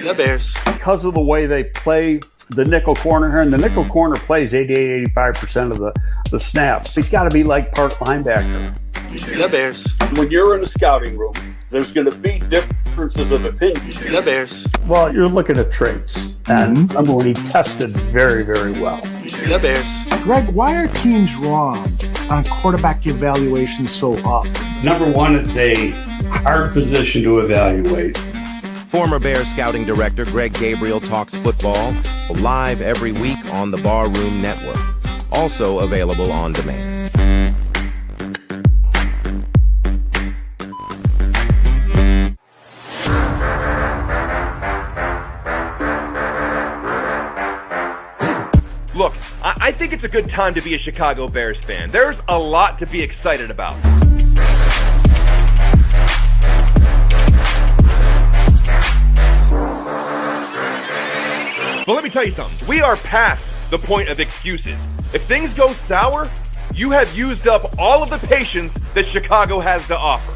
The Bears. Because of the way they play the nickel corner here, and the nickel corner plays 88-85% of the snaps. He's got to be like part linebacker. The Bears. When you're in a scouting room, there's going to be differences of opinion. The Bears. Well, you're looking at traits, and when he tested very, very well. The Bears. Greg, why are teams wrong on quarterback evaluation so up? Number one, it's a hard position to evaluate. Former Bears scouting director Greg Gabriel talks football live every week on the Barroom Network. Also available on demand. Look, I think it's a good time to be a Chicago Bears fan. There's a lot to be excited about. But let me tell you something. We are past the point of excuses. If things go sour, you have used up all of the patience that Chicago has to offer.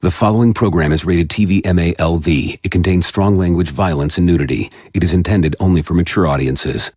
The following program is rated TV MALV. It contains strong language, violence, and nudity. It is intended only for mature audiences.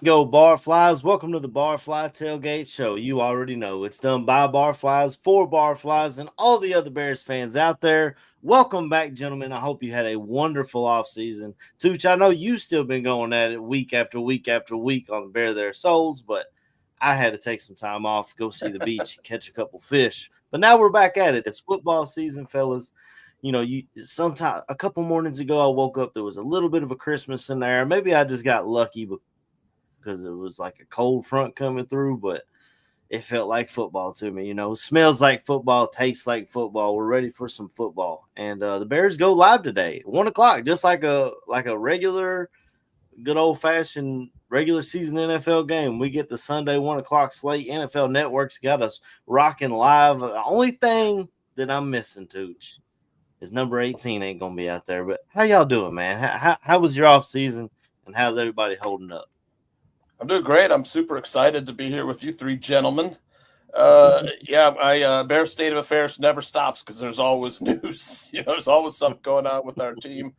Go Barflies. Welcome to the Barfly Tailgate Show. You already know it's done by Barflies, for Barflies, and all the other Bears fans out there. Welcome back, gentlemen. I hope you had a wonderful offseason. Tooch, I know you've still been going at it week after week after week on Bear Their Souls, but I had to take some time off, go see the beach, and catch a couple fish. But now we're back at it. It's football season, fellas. You know, sometime a couple mornings ago, I woke up, there was a little bit of a Christmas in there. Maybe I just got lucky because it was like a cold front coming through, but it felt like football to me. You know, smells like football, tastes like football. We're ready for some football. And the Bears go live today, 1 o'clock, just like a regular, good old-fashioned regular season NFL game. We get the Sunday 1 o'clock slate. NFL Network's got us rocking live. The only thing that I'm missing, Tooch, is number 18 ain't going to be out there. But how y'all doing, man? How was your off season, and how's everybody holding up? I'm doing great. I'm super excited to be here with you three gentlemen. My Bears State of Affairs never stops because there's always news. You know, there's always something going on with our team.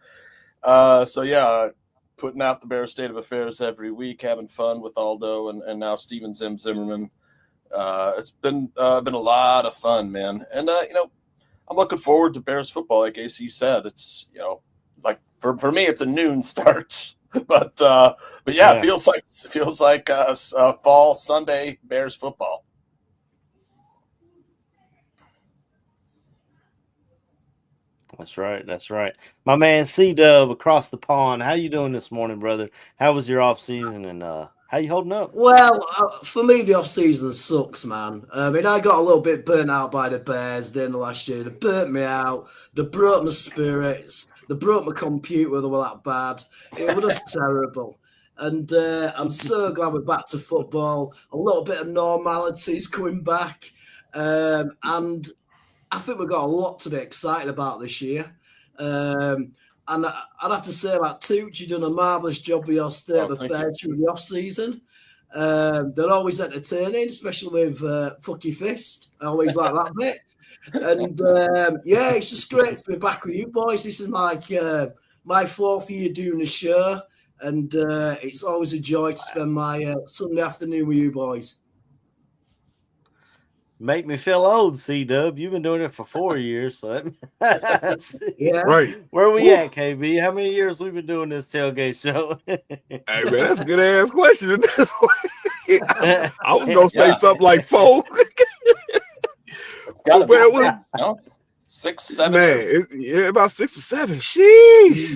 Putting out the Bears State of Affairs every week, having fun with Aldo and now Steven Zimmerman. It's been a lot of fun, man. And I'm looking forward to Bears football. Like AC said, it's like for me, it's a noon start. But it feels like fall Sunday Bears football. That's right. My man C-Dub across the pond. How you doing this morning, brother? How was your off season, and how you holding up? Well, for me, the off season sucks, man. I mean, I got a little bit burnt out by the Bears the end of last year. They burnt me out. They broke my spirits. They broke my computer. They were that bad. It was just terrible. And I'm so glad we're back to football. A little bit of normality is coming back. And I think we've got a lot to be excited about this year. And I'd have to say about Tooch, you've done a marvellous job with your state of affairs through the off-season. They're always entertaining, especially with Fuck Your Fist. I always like that bit. And yeah, it's just great to be back with you boys. This is like my fourth year doing the show, and it's always a joy to spend my Sunday afternoon with you boys. Make me feel old, C-Dub. You've been doing it for 4 years, so that's Yeah. Right. Where we at, KB? How many years we been doing this tailgate show? Hey, man, that's a good ass question. I was gonna say something like 4. It's got to be Well, 6, no? 6, 7. Man, it's about 6 or 7. Sheesh.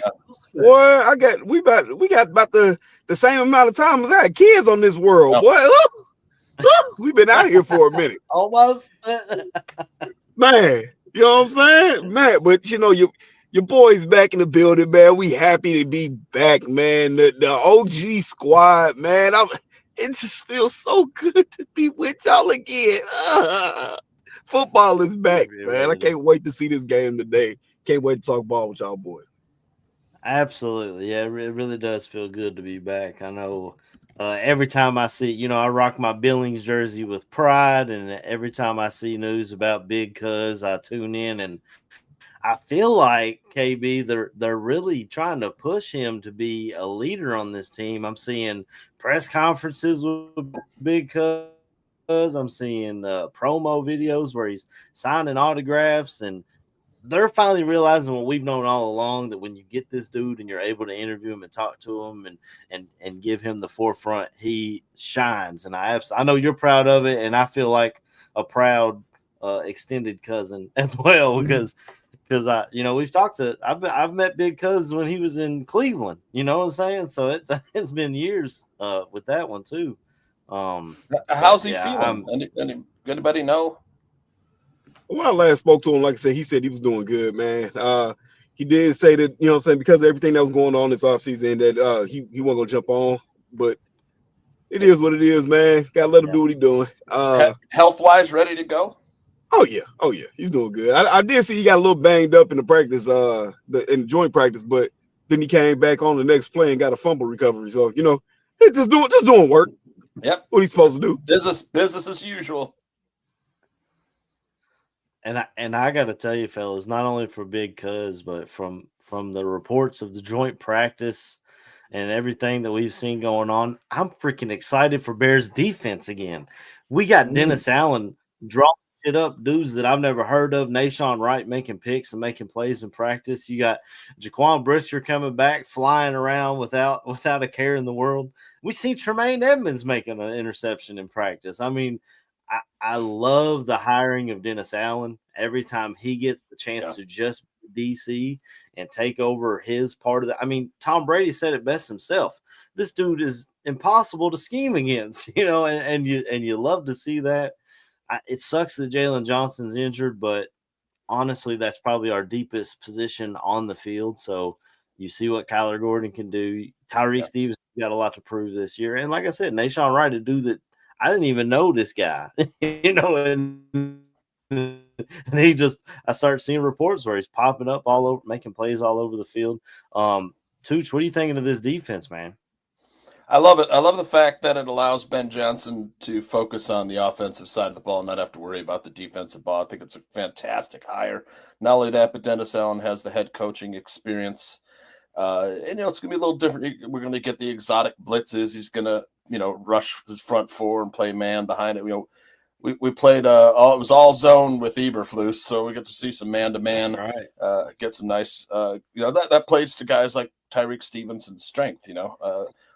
Boy, we got about the same amount of time as I had kids on this world. Boy, we've been out here for a minute. Almost. Man, you know what I'm saying? Man, but you know, your boys back in the building, man. We happy to be back, man. The OG squad, man. It just feels so good to be with y'all again. Football is back, man. I can't wait to see this game today. Can't wait to talk ball with y'all boys. Absolutely. Yeah, it really does feel good to be back. I know every time I see, I rock my Billings jersey with pride, and every time I see news about Big Cuz, I tune in, and I feel like, KB, they're really trying to push him to be a leader on this team. I'm seeing press conferences with Big Cuz. I'm seeing promo videos where he's signing autographs, and they're finally realizing what we've known all along, that when you get this dude and you're able to interview him and talk to him and give him the forefront, he shines. And I know you're proud of it, and I feel like a proud extended cousin as well, because we've talked to, I've met Big Cuz when he was in Cleveland, you know what I'm saying? So it's been years with that one too. How's he feeling? Anybody know? When I last spoke to him, like I said, he said he was doing good, man. He did say that, you know what I'm saying, because of everything that was going on this offseason, that he wasn't going to jump on. But it is what it is, man. Got to let him do what he's doing. Health-wise, ready to go? Oh, yeah. He's doing good. I did see he got a little banged up in the practice, in the joint practice, but then he came back on the next play and got a fumble recovery. So, just doing work. Yep. What he's supposed to do. Business as usual. And I got to tell you, fellas, not only for Big Cuz, but from the reports of the joint practice and everything that we've seen going on, I'm freaking excited for Bears defense again. We got Dennis Allen drawing shit up, dudes that I've never heard of. Nashawn Wright making picks and making plays in practice. You got Jaquan Brisker coming back, flying around without a care in the world. We see Tremaine Edmonds making an interception in practice. I mean, I love the hiring of Dennis Allen. Every time he gets the chance to just be DC and take over his part of that. I mean, Tom Brady said it best himself. This dude is impossible to scheme against, and you love to see that. It sucks that Jalen Johnson's injured, but honestly, that's probably our deepest position on the field. So you see what Kyler Gordon can do. Tyreek Stevens got a lot to prove this year. And like I said, Nashawn Wright, a dude that I didn't even know this guy, and I started seeing reports where he's popping up all over, making plays all over the field. Tooch, what are you thinking of this defense, man? I love it. I love the fact that it allows Ben Johnson to focus on the offensive side of the ball and not have to worry about the defensive ball. I think it's a fantastic hire. Not only that, but Dennis Allen has the head coaching experience. And it's going to be a little different. We're going to get the exotic blitzes. He's going to, rush the front four and play man behind it. We played it was all zone with Eberflus, so we get to see some man-to-man, get some nice, that plays to guys like Tyreek Stevenson's strength,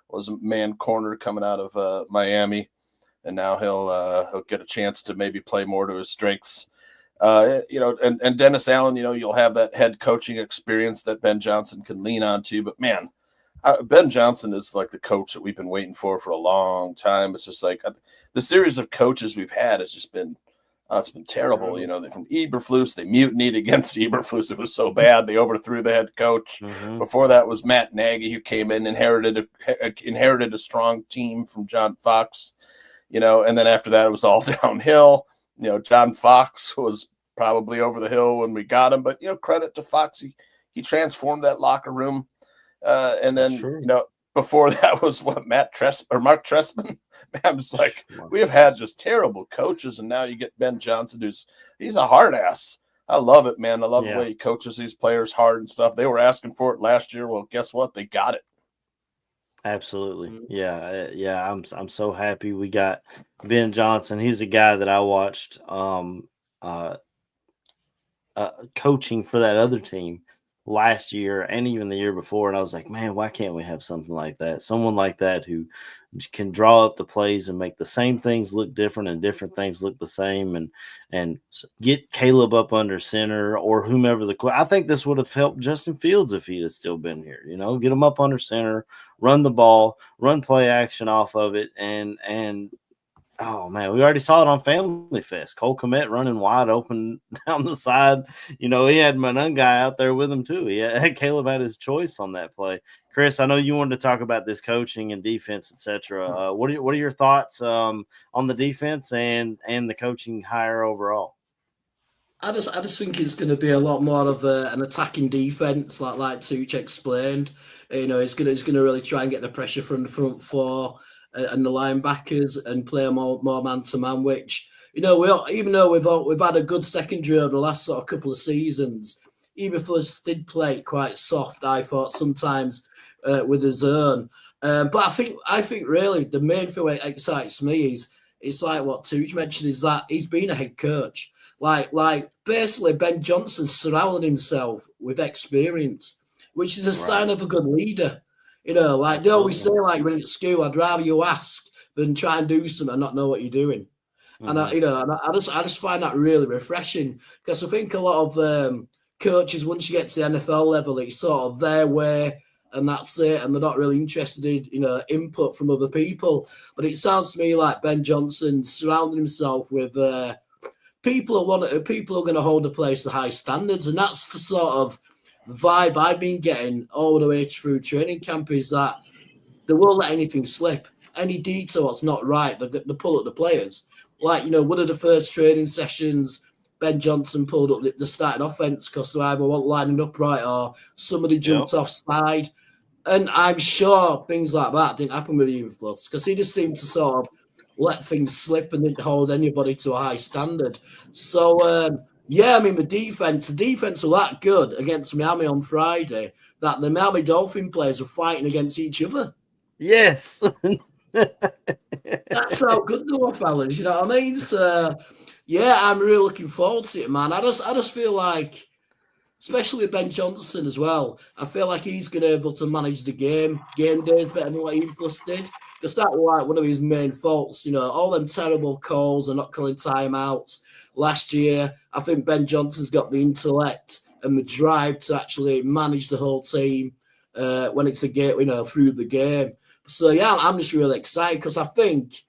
was a man corner coming out of Miami, and now he'll get a chance to maybe play more to his strengths. And Dennis Allen, you'll have that head coaching experience that Ben Johnson can lean on to. But man, Ben Johnson is like the coach that we've been waiting for a long time. It's just like the series of coaches we've had has just been It's been terrible. You know, from Eberflus, they mutinied against Eberflus. It was so bad. They overthrew the head coach. Before that was Matt Nagy, who came in, inherited a strong team from John Fox, you know, and then after that, it was all downhill. You know, John Fox was probably over the hill when we got him, but, you know, credit to Fox. He transformed that locker room. And then, you know, before that was what, Mark Trestman. I'm just like, we have had just terrible coaches, and now you get Ben Johnson, he's a hard ass. I love it, man. I love the way he coaches these players hard and stuff. They were asking for it last year. Well, guess what? They got it. Absolutely. Yeah. I'm so happy we got Ben Johnson. He's a guy that I watched coaching for that other team last year and even the year before. And I was like, man, why can't we have something like that? Someone like that who can draw up the plays and make the same things look different and different things look the same, and get Caleb up under center or whomever I think this would have helped Justin Fields if he'd have still been here, you know, get him up under center, run the ball, run play action off of it. And oh, man, we already saw it on Family Fest. Cole Kmet running wide open down the side. You know, he had Manon guy out there with him, too. Caleb had his choice on that play. Chris, I know you wanted to talk about this coaching and defense, etc. What are your thoughts on the defense and the coaching hire overall? I just think it's going to be a lot more of an attacking defense, like Tuch explained. You know, it's going to really try and get the pressure from the front four and the linebackers and play more man to man. Which, you know, even though we've had a good secondary over the last sort of couple of seasons, Eberflus did play quite soft. I thought sometimes with his zone, but I think really the main thing that excites me is it's like what Tuch mentioned, is that he's been a head coach. Like basically Ben Johnson surrounded himself with experience, which is a sign of a good leader. You know, like they always say, like when at school, I'd rather you ask than try and do something and not know what you're doing. And I just find that really refreshing, because I think a lot of coaches, once you get to the NFL level, it's sort of their way and that's it, and they're not really interested in, you know, input from other people. But it sounds to me like Ben Johnson surrounding himself with people who are going to hold the place to high standards, and that's the sort of vibe I've been getting all the way through training camp, is that they won't let anything slip. Any detail that's not right, they pull up the players. Like, you know, one of the first training sessions, Ben Johnson pulled up the starting offense because they either weren't lining up right or somebody jumped offside. And I'm sure things like that didn't happen with Eberflus, because he just seemed to sort of let things slip and didn't hold anybody to a high standard. So, I mean, the defense were that good against Miami on Friday that the Miami Dolphin players were fighting against each other. Yes. That's how good they were, fellas. You know what I mean? So, I'm really looking forward to it, man. I just feel like, especially with Ben Johnson as well, I feel like he's going to be able to manage the game days better than what Eberflus did, because that was like one of his main faults. You know, all them terrible calls and not calling timeouts last year. I think Ben Johnson's got the intellect and the drive to actually manage the whole team when it's a game, you know, through the game. So, I'm just really excited, because I think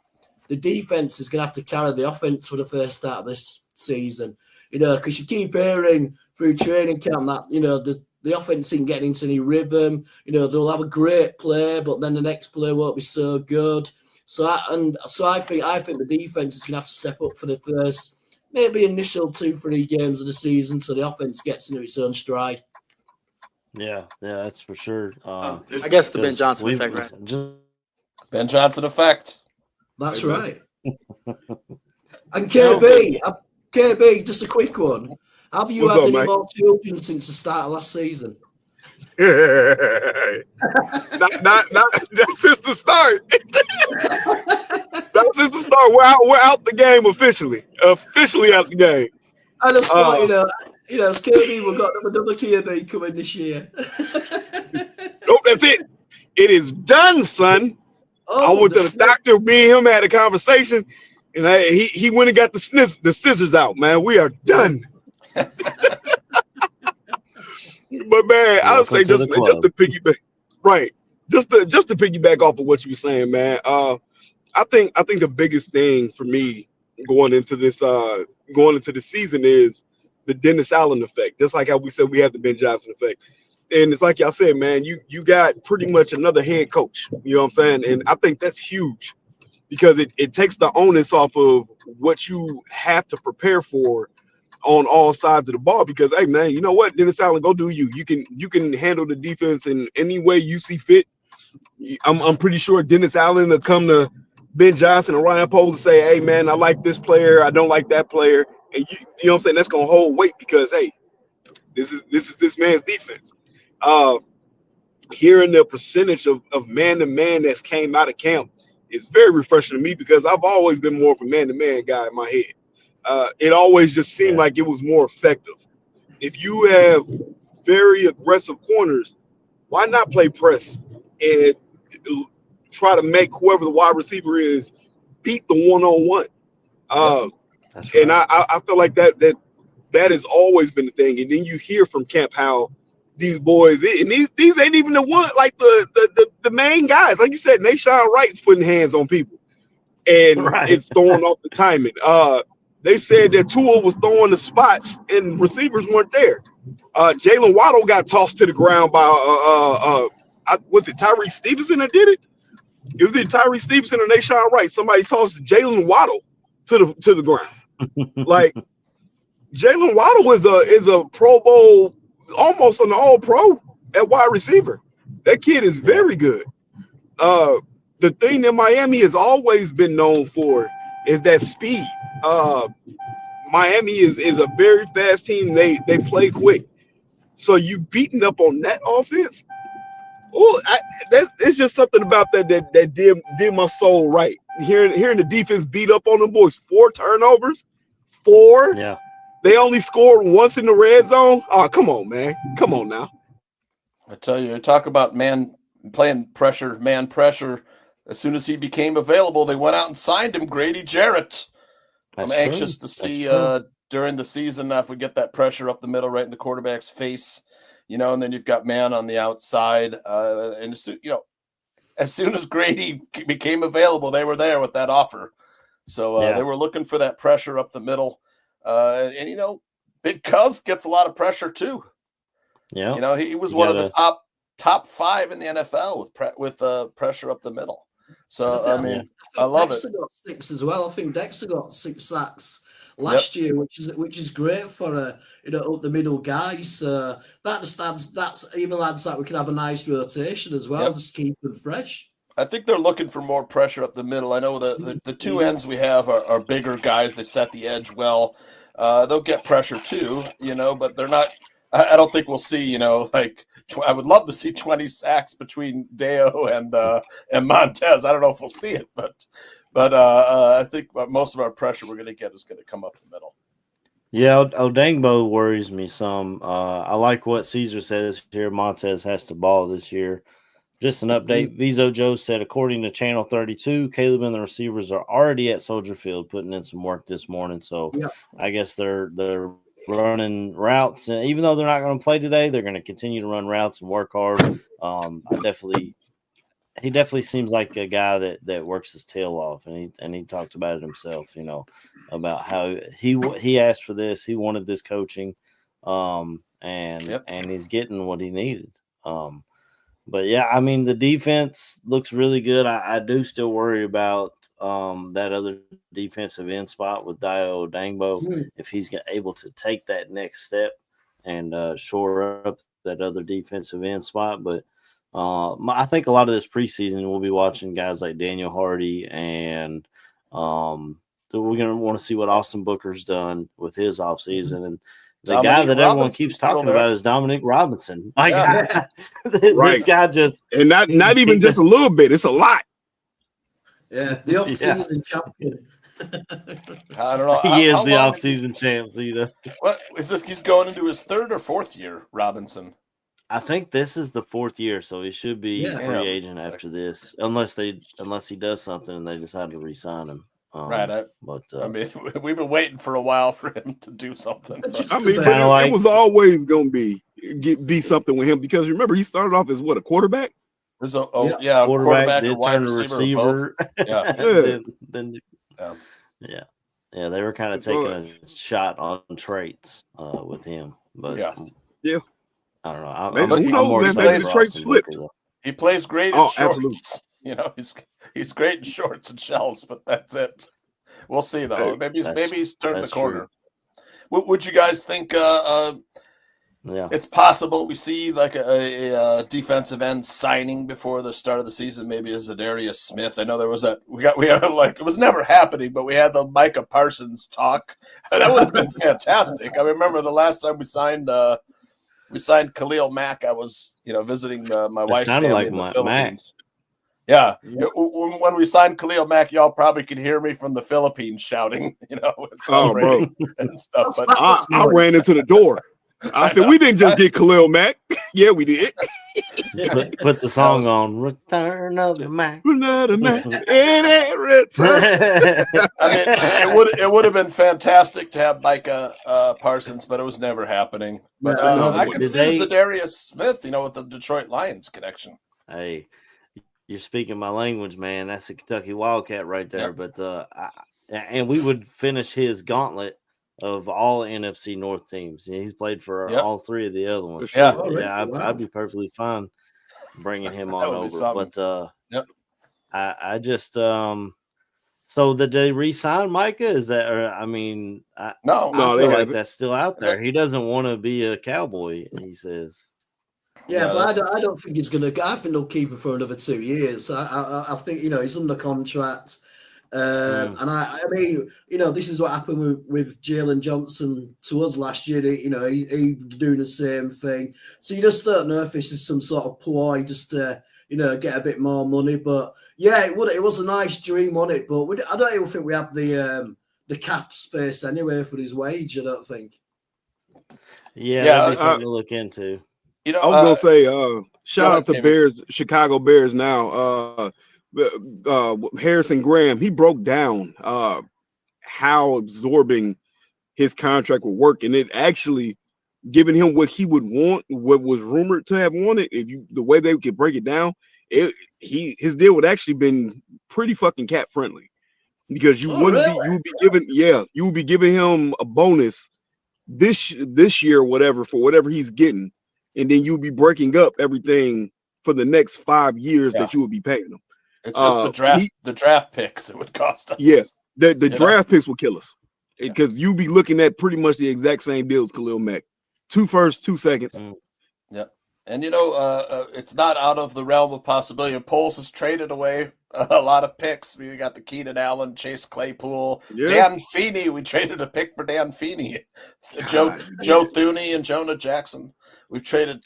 the defense is going to have to carry the offense for the first start of this season. You know, because you keep hearing through training camp that, you know, the offense isn't getting into any rhythm. You know, they'll have a great play, but then the next play won't be so good. So I think the defense is going to have to step up for the first, maybe initial 2-3 games of the season, so the offense gets into its own stride. Yeah, that's for sure. I guess the Ben Johnson effect, right? Ben Johnson effect. That's right. And KB, just a quick one. Have you had any more children since the start of last season? not since the start. Not since the start. We're out the game officially. Officially out the game. I just thought, you know, KB, we've got another KB coming this year. Nope, that's it. It is done, son. I went to the doctor. Me and him had a conversation, and he went and got the scissors out. Man, we are done. But man, I would say just to piggyback, right? Just to piggyback off of what you were saying, man. I think the biggest thing for me going into this season is the Dennis Allen effect. Just like how we said we have the Ben Johnson effect. And it's like y'all said, man, you got pretty much another head coach. You know what I'm saying? And I think that's huge because it takes the onus off of what you have to prepare for on all sides of the ball. Because hey, man, you know what, Dennis Allen, go do you. You can handle the defense in any way you see fit. I'm pretty sure Dennis Allen will come to Ben Johnson and Ryan Poles and say, hey, man, I like this player, I don't like that player, and you know what I'm saying? That's gonna hold weight because hey, this is this man's defense. Hearing the percentage of man-to-man that's came out of camp is very refreshing to me because I've always been more of a man-to-man guy in my head. It always just seemed like it was more effective. If you have very aggressive corners, why not play press and try to make whoever the wide receiver is beat the one-on-one? That's right. And I feel like that has always been the thing. And then you hear from camp how these boys, and these ain't even the one like the main guys. Like you said, Nashawn Wright's putting hands on people, and it's throwing off the timing. They said that Tua was throwing the spots and receivers weren't there. Jalen Waddle got tossed to the ground by was it Tyree Stevenson that did it? It was either Tyree Stevenson or Nashawn Wright. Somebody tossed Jalen Waddle to the ground. Like Jalen Waddle is a Pro Bowl, almost an All-Pro at wide receiver. That kid is very good. The thing that Miami has always been known for is that speed. Miami is a very fast team. They play quick. So you beating up on that offense? Oh, it's just something about that did my soul right. Hearing the defense beat up on them boys. 4 turnovers. 4. Yeah. They only scored once in the red zone. Oh, come on, man. Come on now. I tell you, talk about man pressure. As soon as he became available, they went out and signed him, Grady Jarrett. I'm anxious to see during the season if we get that pressure up the middle, right in the quarterback's face, and then you've got man on the outside. And as soon as Grady became available, they were there with that offer. So they were looking for that pressure up the middle. And Big Cuz gets a lot of pressure too. Yeah, he was one of the top 5 in the NFL with pressure up the middle. So I love Dexter it. Got 6 as well. I think Dexter got 6 sacks last year, which is great for up the middle guys. So that's even adds that we can have a nice rotation as well. Just keep them fresh. I think they're looking for more pressure up the middle. I know the 2 ends we have are bigger guys. They set the edge well. They'll get pressure too, but they're not. I don't think we'll see, I would love to see 20 sacks between Deo and Montez. I don't know if we'll see it, but I think most of our pressure we're going to get is going to come up the middle. Yeah, Odangbo worries me some. I like what Caesar says here. Montez has to ball this year. Just an update. Vizo Joe said, according to Channel 32, Caleb and the receivers are already at Soldier Field putting in some work this morning. So I guess they're running routes. And even though they're not going to play today, they're going to continue to run routes and work hard. He definitely seems like a guy that works his tail off. And he talked about it himself, about how he asked for this. He wanted this coaching. And he's getting what he needed. But the defense looks really good. I do still worry about that other defensive end spot with Dio Odangbo, if he's able to take that next step and shore up that other defensive end spot. But I think a lot of this preseason we'll be watching guys like Daniel Hardy, and we're going to want to see what Austin Booker's done with his offseason. And the guy that everyone keeps talking about is Dominic Robinson. This guy just – and not even just a little bit. It's a lot. Yeah, the off-season champion. I don't know. He is the off-season champ, What is this? He's going into his 3rd or 4th year, Robinson. I think this is the 4th year, so he should be free agent after this, unless he does something and they decide to re-sign him. Right. We've been waiting for a while for him to do something. It was always going to be something with him because remember he started off as a quarterback. Quarterback, or wide receiver. receiver. Yeah. then. Yeah, they were kind of taking a shot on traits with him, but yeah. I don't know. Maybe, I'm who knows, more man? excited Maybe the for traits Austin flipped. Booker, though. He plays great in Oh, shorts. absolutely. You know, he's great in shorts and shells, but that's it. We'll see though. Maybe he's turned the corner. Would you guys think? Yeah, it's possible we see like a defensive end signing before the start of the season. Maybe a Zadarius Smith. I know there was we had like, it was never happening, but we had the Micah Parsons talk. That would have been fantastic. I remember the last time we signed Khalil Mack. I was visiting my wife's family in the Philippines. Yeah. When we signed Khalil Mack, y'all probably could hear me from the Philippines shouting, celebrating and stuff. But I ran into the door. I said, we didn't just get Khalil Mack. Yeah, we did. Put the song on. Return of the Mac. Another Mac. Return. I mean, it would have been fantastic to have Micah Parsons, but it was never happening. But I could see Zadarius Smith, with the Detroit Lions connection. Hey, you're speaking my language, man. That's a Kentucky Wildcat right there. Yep. But and we would finish his gauntlet of all NFC North teams. He's played for all three of the other ones. Sure. Yeah, I'd be perfectly fine bringing him on over. But I just so did they re-sign Micah? Is that? Or, I mean, I feel like that's still out there. He doesn't want to be a Cowboy. He says. Yeah, but I don't think he's going to. I think they'll keep him for another 2 years. I think he's under contract. And I mean, this is what happened with Jalen Johnson to us last year. He doing the same thing. So you just don't know if this is some sort of ploy just to, get a bit more money. But yeah, it was a nice dream on it. But I don't even think we have the cap space anyway for his wage. I don't think. Yeah, that'd be something to look into. I was gonna say, shout out to Bears, Chicago Bears now. Harrison Graham, he broke down how absorbing his contract would work, and it actually giving him what he would want, what was rumored to have wanted. The way they could break it down, his deal would actually been pretty fucking cap friendly, because you would be giving him a bonus this year, whatever, for whatever he's getting, and then you'll be breaking up everything for the next 5 years that you would be paying him. It's just the draft picks it would cost us. Yeah, the draft picks will kill us, because you be looking at pretty much the exact same deal as Khalil Mack. 2 firsts, 2 seconds. Yeah, and it's not out of the realm of possibility. Poles has traded away a lot of picks. We got the Keenan Allen, Chase Claypool, Dan Feeney. We traded a pick for Dan Feeney. Joe Thuney and Jonah Jackson. We've traded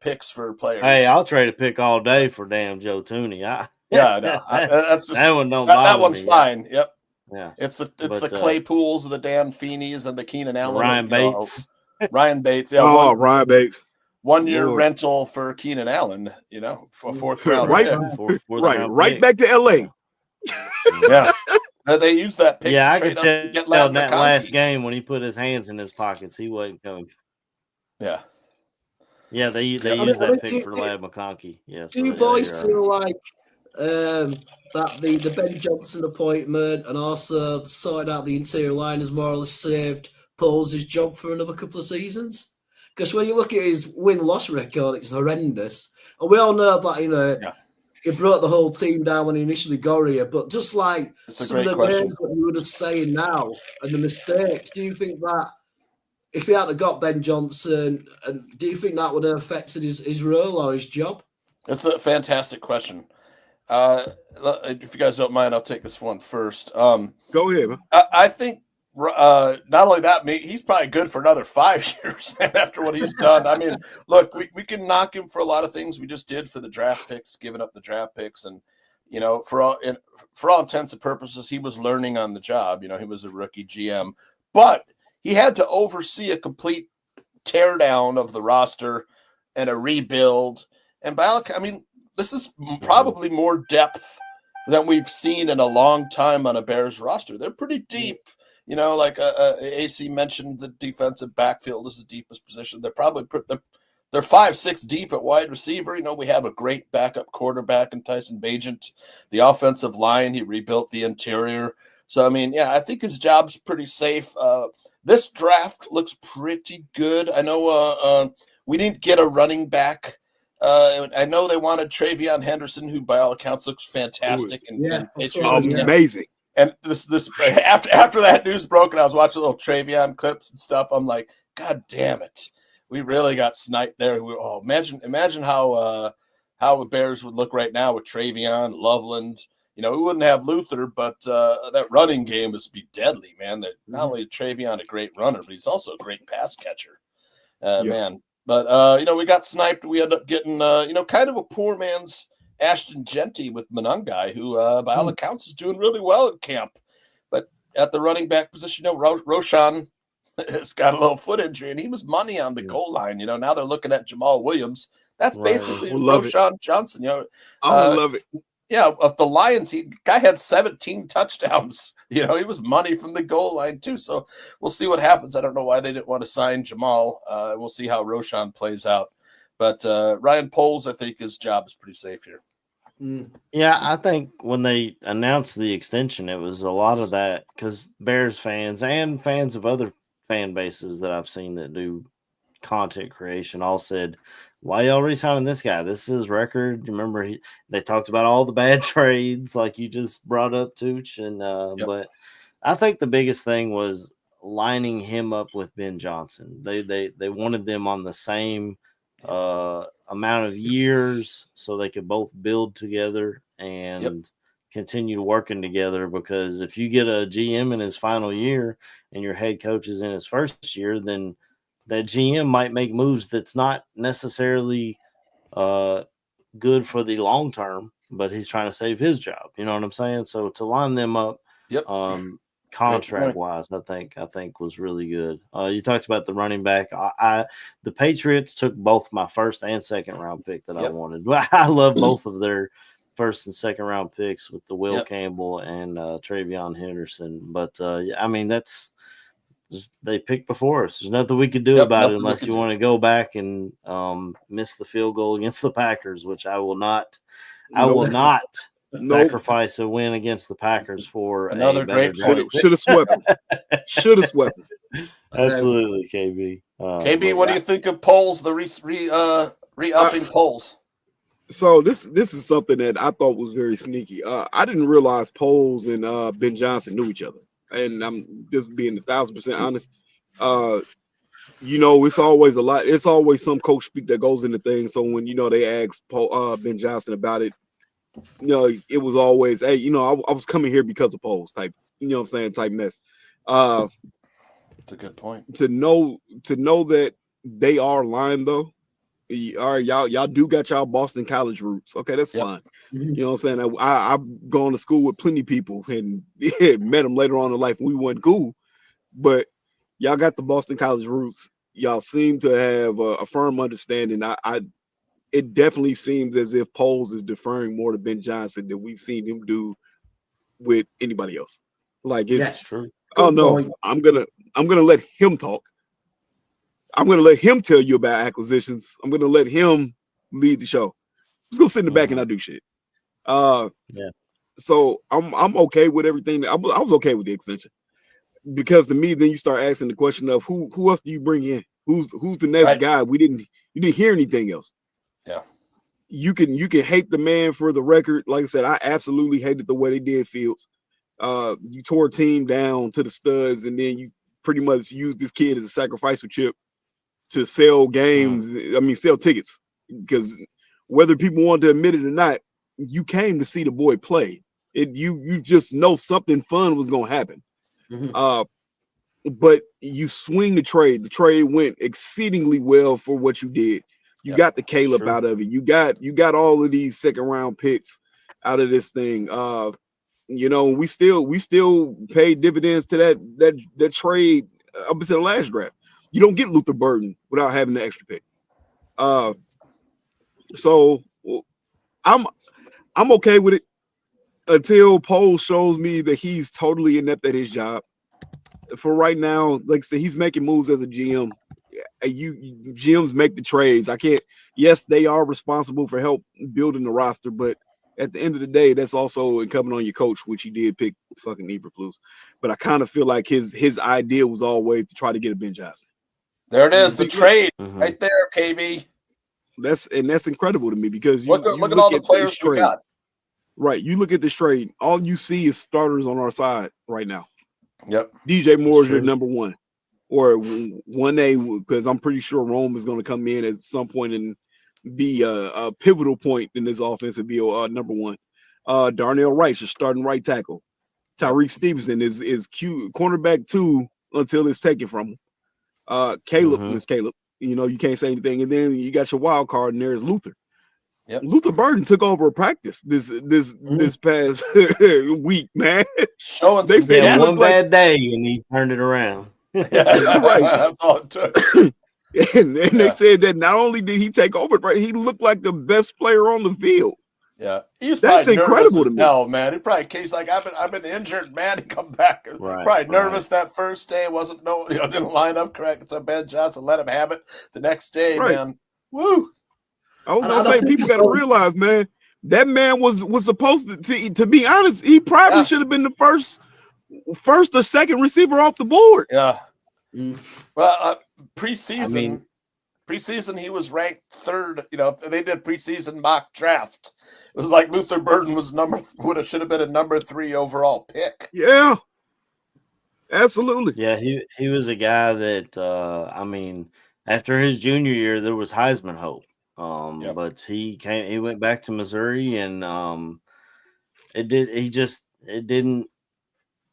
picks for players. Hey, I'll trade a pick all day for damn Joe Thuney. That's just, that one don't that one's fine. Yep. Yeah. It's the Claypools, the Dan Feeneys, and the Keenan Allen. Ryan Bates. Ryan Bates. Yeah. Ryan Bates. 1 year rental for Keenan Allen. For 4th round. Right back to LA. Yeah. They used that pick. Yeah, I could tell in that last game when he put his hands in his pockets, he wasn't coming. Yeah. Yeah, they used that pick for Ladd McConkey. Yeah. Do you boys feel like that the Ben Johnson appointment and also sorting out the interior line has more or less saved Poles' job for another couple of seasons? Because when you look at his win-loss record, it's horrendous. And we all know that, he brought the whole team down when he initially got here. But just like some of the names that you would have saying now and the mistakes, do you think that if he hadn't got Ben Johnson, and do you think that would have affected his role or his job? That's a fantastic question. If you guys don't mind, I'll take this one first. Go ahead, man. I think not only that, he's probably good for another 5 years, man, after what he's done. I mean, look, we can knock him for a lot of things we just did for the draft picks, giving up the draft picks. And, for all intents and purposes, he was learning on the job. He was a rookie GM. But he had to oversee a complete teardown of the roster and a rebuild. And this is probably more depth than we've seen in a long time on a Bears roster. They're pretty deep. Like AC mentioned, the defensive backfield is the deepest position. They're probably they're 5-6 deep at wide receiver. We have a great backup quarterback in Tyson Bagent. The offensive line, he rebuilt the interior. So, I mean, yeah, I think his job's pretty safe. This draft looks pretty good. I know we didn't get a running back. I know they wanted Travion Henderson, who by all accounts looks fantastic. Amazing. And this after that news broke, and I was watching little Travion clips and stuff. I'm like, God damn it, we really got sniped there. Imagine how the Bears would look right now with Travion, Loveland. We wouldn't have Luther, but that running game is be deadly, man. That not only Travion a great runner, but he's also a great pass catcher, man. But we got sniped. We ended up getting kind of a poor man's Ashton Genty with Monangai, who by all accounts is doing really well at camp. But at the running back position, Roshan has got a little foot injury, and he was money on the goal line. Now they're looking at Jamal Williams. That's basically Roshan Johnson. I love it. Yeah, of the Lions, guy had 17 touchdowns. He was money from the goal line too. So we'll see what happens. I don't know why they didn't want to sign Jamal. We'll see how Roshan plays out. But Ryan Poles, I think his job is pretty safe here. Yeah, I think when they announced the extension, it was a lot of that because Bears fans and fans of other fan bases that I've seen that do content creation all said, why y'all re-signing this guy? This is his record. Remember, they talked about all the bad trades like you just brought up, Tooch. And but I think the biggest thing was lining him up with Ben Johnson. They wanted them on the same amount of years so they could both build together and continue working together, because if you get a GM in his final year and your head coach is in his first year, then that GM might make moves that's not necessarily good for the long term, but he's trying to save his job. You know what I'm saying? So to line them up contract wise, I think was really good. You talked about the running back. The Patriots took both my first and second round pick that I wanted. I love both of their first and second round picks with the Will Campbell and Travion Henderson. But I mean, they picked before us. There's nothing we could do about it unless you want to go back and miss the field goal against the Packers, which I will not. I will not sacrifice a win against the Packers for another great point. Should have swept them. Should have swept them. Absolutely, KB. KB, what do you think of polls? The re-upping polls. So this is something that I thought was very sneaky. I didn't realize Poles and Ben Johnson knew each other, and I'm just being 1,000% honest. It's always a lot. It's always some coach speak that goes into things. So when they asked Ben Johnson about it, it was always, hey, I was coming here because of Poles type. Type mess. That's a good point. To know that they are lying though. All right, y'all do got y'all Boston College roots. Okay, that's fine. You know what I'm saying? I've gone to school with plenty of people and met them later on in life. We weren't cool, but y'all got the Boston College roots. Y'all seem to have a firm understanding. It definitely seems as if Poles is deferring more to Ben Johnson than we've seen him do with anybody else. Like it's true. Oh no, I'm gonna let him talk. I'm going to let him tell you about acquisitions. I'm going to let him lead the show. I'm just going to sit in the back and not do shit. So I'm okay with everything. I was okay with the extension, because to me, then you start asking the question of who else do you bring in? Who's the next guy? You didn't hear anything else. Yeah. You can hate the man for the record. Like I said, I absolutely hated the way they did Fields. You tore a team down to the studs, and then you pretty much used this kid as a sacrificial chip to sell games. Sell tickets, because whether people want to admit it or not, you came to see the boy play. You just know something fun was going to happen. But you swing the trade. The trade went exceedingly well for what you did. You got the Caleb out of it. You got all of these second round picks out of this thing. We still paid dividends to that trade up until the last draft. You don't get Luther Burden without having the extra pick. So I'm okay with it until Poles shows me that he's totally inept at his job. For right now, like I said, he's making moves as a GM. GMs make the trades. Yes, they are responsible for help building the roster, but at the end of the day, that's also incumbent on your coach, which he did pick fucking Eberflus. But I kind of feel like his idea was always to try to get a Ben Johnson. There it is, the trade right there, KB. That's incredible to me because you look at all the players we got. Right, you look at this trade, all you see is starters on our side right now. Yep, DJ Moore is your number one, or 1A, because I'm pretty sure Rome is going to come in at some point and be a pivotal point in this offense and be number one. Darnell Rice is starting right tackle. Tyreek Stevenson is cornerback 2 until it's taken from him. Caleb is Caleb. You know, you can't say anything. And then you got your wild card, and there's Luther. Yep. Luther Burden took over a practice this past week, man. Showing they said one bad day, and he turned it around. Right. That's all it took. And they said that not only did he take over, but he looked like the best player on the field. Yeah, he's that's incredible to me. Hell, man, he probably case like I've been injured, man. He come back, probably nervous that first day. Wasn't didn't line up correct. It's a Ben Johnson. Let him have it the next day, man. Woo! I was gonna say, people got to realize, man, that man was supposed to be honest. He probably should have been the first or second receiver off the board. Yeah. Well, preseason, he was ranked 3rd. You know, they did preseason mock draft. It was like Luther Burden was should have been a number 3 overall pick. Yeah, absolutely. Yeah, he was a guy that after his junior year there was Heisman hope. But he went back to Missouri and it didn't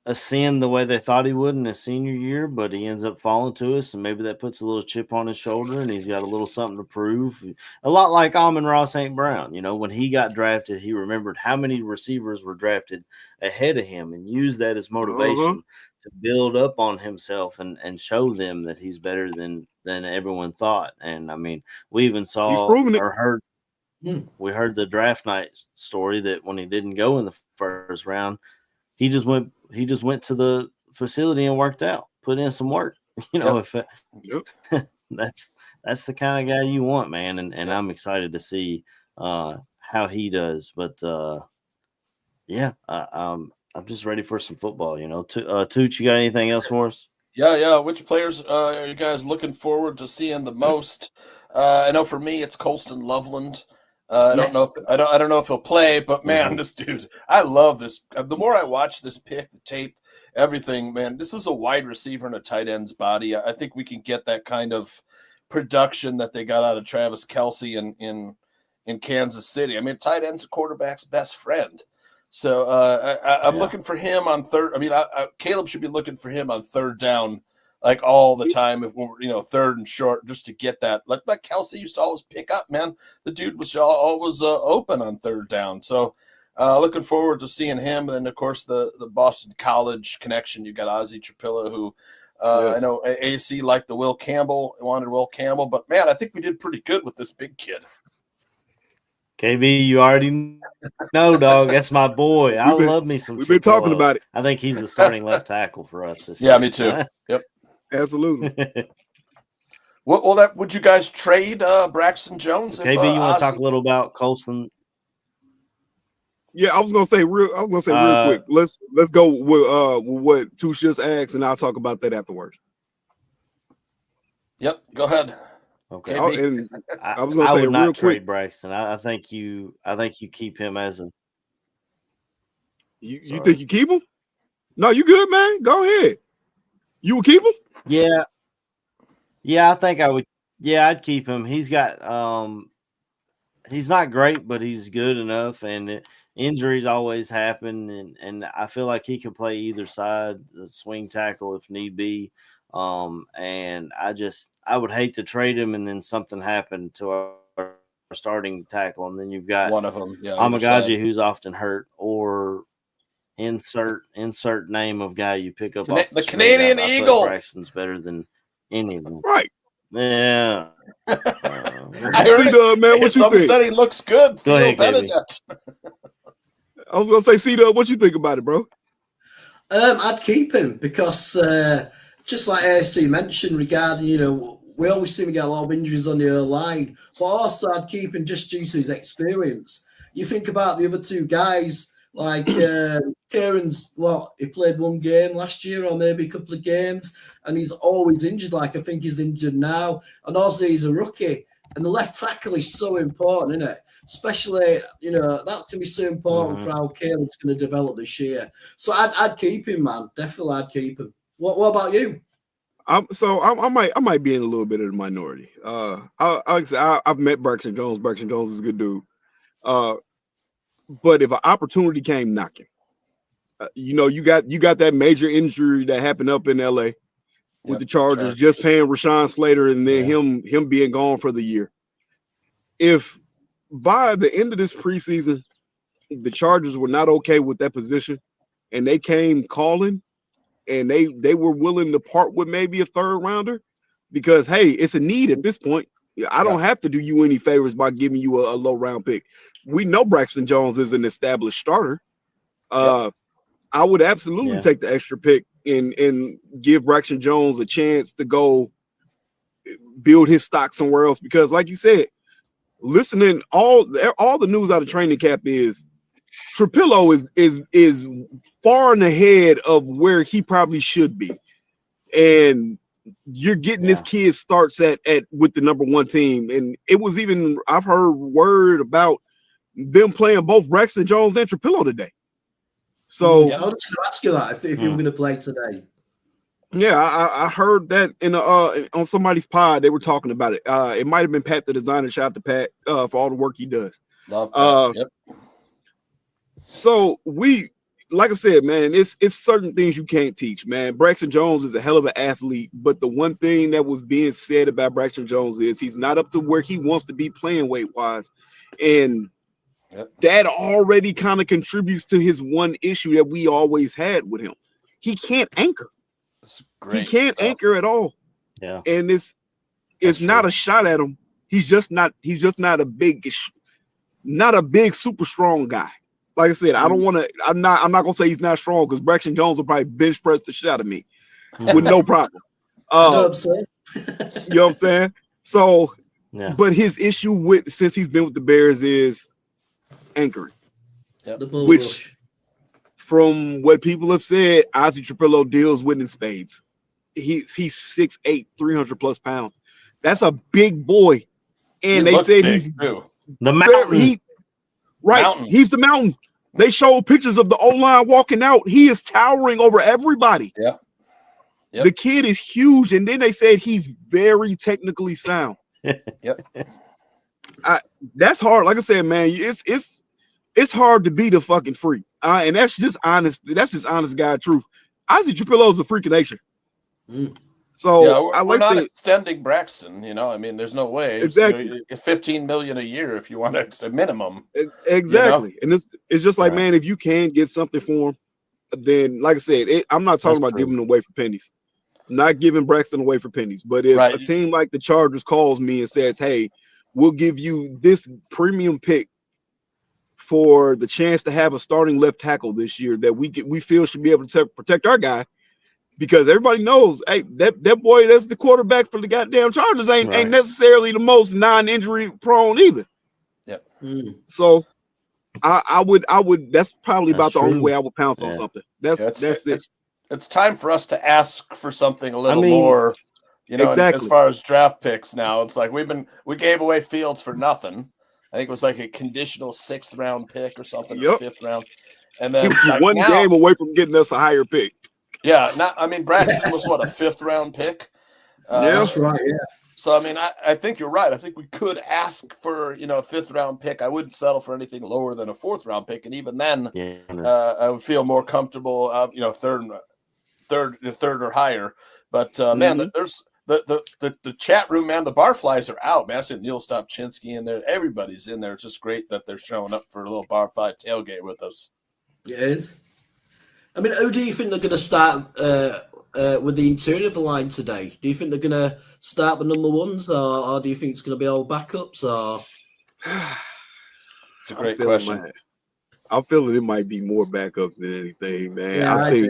ascend the way they thought he would in his senior year, but he ends up falling to us, and maybe that puts a little chip on his shoulder, and he's got a little something to prove. A lot like Amon-Ra St. Brown. You know, when he got drafted, he remembered how many receivers were drafted ahead of him and used that as motivation to build up on himself and show them that he's better than everyone thought. And I mean, we even saw or heard we heard the draft night story that when he didn't go in the first round, he just went to the facility and worked out, put in some work. You know, that's the kind of guy you want, man. And I'm excited to see how he does. But I'm just ready for some football. You know, Tooch, you got anything else for us? Yeah. Which players are you guys looking forward to seeing the most? I know for me, it's Colston Loveland. I don't know if he'll play, but man, this dude, I love this. The more I watch this pick, the tape, everything, man, this is a wide receiver in a tight end's body. I think we can get that kind of production that they got out of Travis Kelce in Kansas City. I mean, tight end's a quarterback's best friend. So I'm looking for him on third. I mean, Caleb should be looking for him on third down, like all the time, if we're, third and short, just to get that. Like Kelce used to always pick up, man. The dude was always open on third down. So looking forward to seeing him. And, of course, the Boston College connection. You got Ozzie Trapilla, who I know AC liked wanted Will Campbell. But, man, I think we did pretty good with this big kid. KB, you already know, dog. That's my boy. I love me some. We've been talking about it. I think he's the starting left tackle for us this year. Yeah, me too. Yep. Absolutely. Would you guys trade Braxton Jones? KB, you want to talk a little about Colston? Yeah, I was gonna say real quick. Let's go with what Touche just asked, and I'll talk about that afterwards. Yep, go ahead. Okay. I was gonna say would not real trade quick. Braxton. I think you keep him as a. You think you keep him? No, you good, man. Go ahead. You will keep him? Yeah, I think I would. Yeah, I'd keep him. He's got he's not great, but he's good enough, and injuries always happen, and I feel like he can play either side, the swing tackle if need be. And I would hate to trade him and then something happened to our starting tackle, and then you've got one of them, Amagaji, who's often hurt, or insert name of guy you pick up off the Canadian Eagle. Braxton's better than any of them. Right. Yeah. I heard man, what someone you think? said he looks good. Go ahead, Benedict. I was gonna say, C-Dub, what you think about it, bro? I'd keep him because just like AC mentioned regarding, we always seem to get a lot of injuries on the line, but also I'd keep him just due to his experience. you think about the other two guys, like Kieran's, he played one game last year or maybe a couple of games, and he's always injured. Like, I think he's injured now. And Ozzy's a rookie. And the left tackle is so important, isn't it? Especially, that's going to be so important for how Kieran's going to develop this year. So I'd keep him, man. Definitely I'd keep him. What about you? I might be in a little bit of the minority. I've met Braxton Jones. Braxton Jones is a good dude. But if an opportunity came knocking, you got that major injury that happened up in LA with the Chargers, just paying Rashawn Slater and then him being gone for the year. If by the end of this preseason, the Chargers were not okay with that position and they came calling and they were willing to part with maybe a third rounder because, hey, it's a need at this point. I don't have to do you any favors by giving you a low round pick. We know Braxton Jones is an established starter. I would absolutely take the extra pick and give Braxton Jones a chance to go build his stock somewhere else. Because, like you said, listening all the news out of training camp is Trapillo is far and ahead of where he probably should be, and you're getting this kid starts at with the number one team. And it was even I've heard word about them playing both Braxton Jones and Trapillo today. So I was going to ask you that if you were going to play today. Yeah, I heard that in on somebody's pod. They were talking about it. It might have been Pat the designer. Shout out to Pat for all the work he does. Love Pat. So like I said, man, it's certain things you can't teach, man. Braxton Jones is a hell of an athlete, but the one thing that was being said about Braxton Jones is he's not up to where he wants to be playing weight wise, and that already kind of contributes to his one issue that we always had with him. He can't anchor. He can't anchor at all. Yeah, and it's not a shot at him. He's just not a big super strong guy. Like I said, I don't want to. I'm not gonna say he's not strong because Braxton Jones will probably bench press the shit out of me with no problem. You know what I'm saying? So, but his issue since he's been with the Bears is anchoring, which from what people have said, Ozzie Trapillo deals with in spades. He's 6'8", 300 plus pounds. That's a big boy, and they said he's the mountain. Mountain. He's the mountain. They showed pictures of the O-line walking out. He is towering over everybody. Yeah. Yep. The kid is huge, and then they said he's very technically sound. That's hard. Like I said, man, it's hard to be the fucking freak. And that's just honest. That's just honest guy truth. Ozzie Trapillo is a freak of nature. So we're not extending Braxton. I mean, there's no way. Exactly. $15 million a year if you want a minimum. Exactly. And it's just like, man, if you can get something for him, then like I said, I'm not talking about giving him away for pennies. I'm not giving Braxton away for pennies. But if a team like the Chargers calls me and says, hey, we'll give you this premium pick for the chance to have a starting left tackle this year that we feel should be able to protect our guy, because everybody knows, hey, that boy that's the quarterback for the goddamn Chargers ain't necessarily the most non-injury prone either. So I would that's probably about the only way I would pounce on something. That's it. It's time for us to ask for something a little more, as far as draft picks now. It's like we gave away Fields for nothing. I think it was like a conditional 6th round pick or something, or 5th round. And then one game away from getting us a higher pick. Yeah, Braxton was what, a 5th round pick? That's right, yeah. So, I mean, I think you're right. I think we could ask for, a 5th round pick. I wouldn't settle for anything lower than a 4th round pick. And even then, I would feel more comfortable, third or higher. But, man, there's the chat room, man, the Barflies are out, man. I said Neil Stopchinski in there. Everybody's in there. It's just great that they're showing up for a little Barfly tailgate with us. It is. I mean, who do you think they're going to start with the interior of the line today? Do you think they're going to start the number ones, or do you think it's going to be all backups? Or it's a great question. I'm feeling it might be more backups than anything, man. Yeah,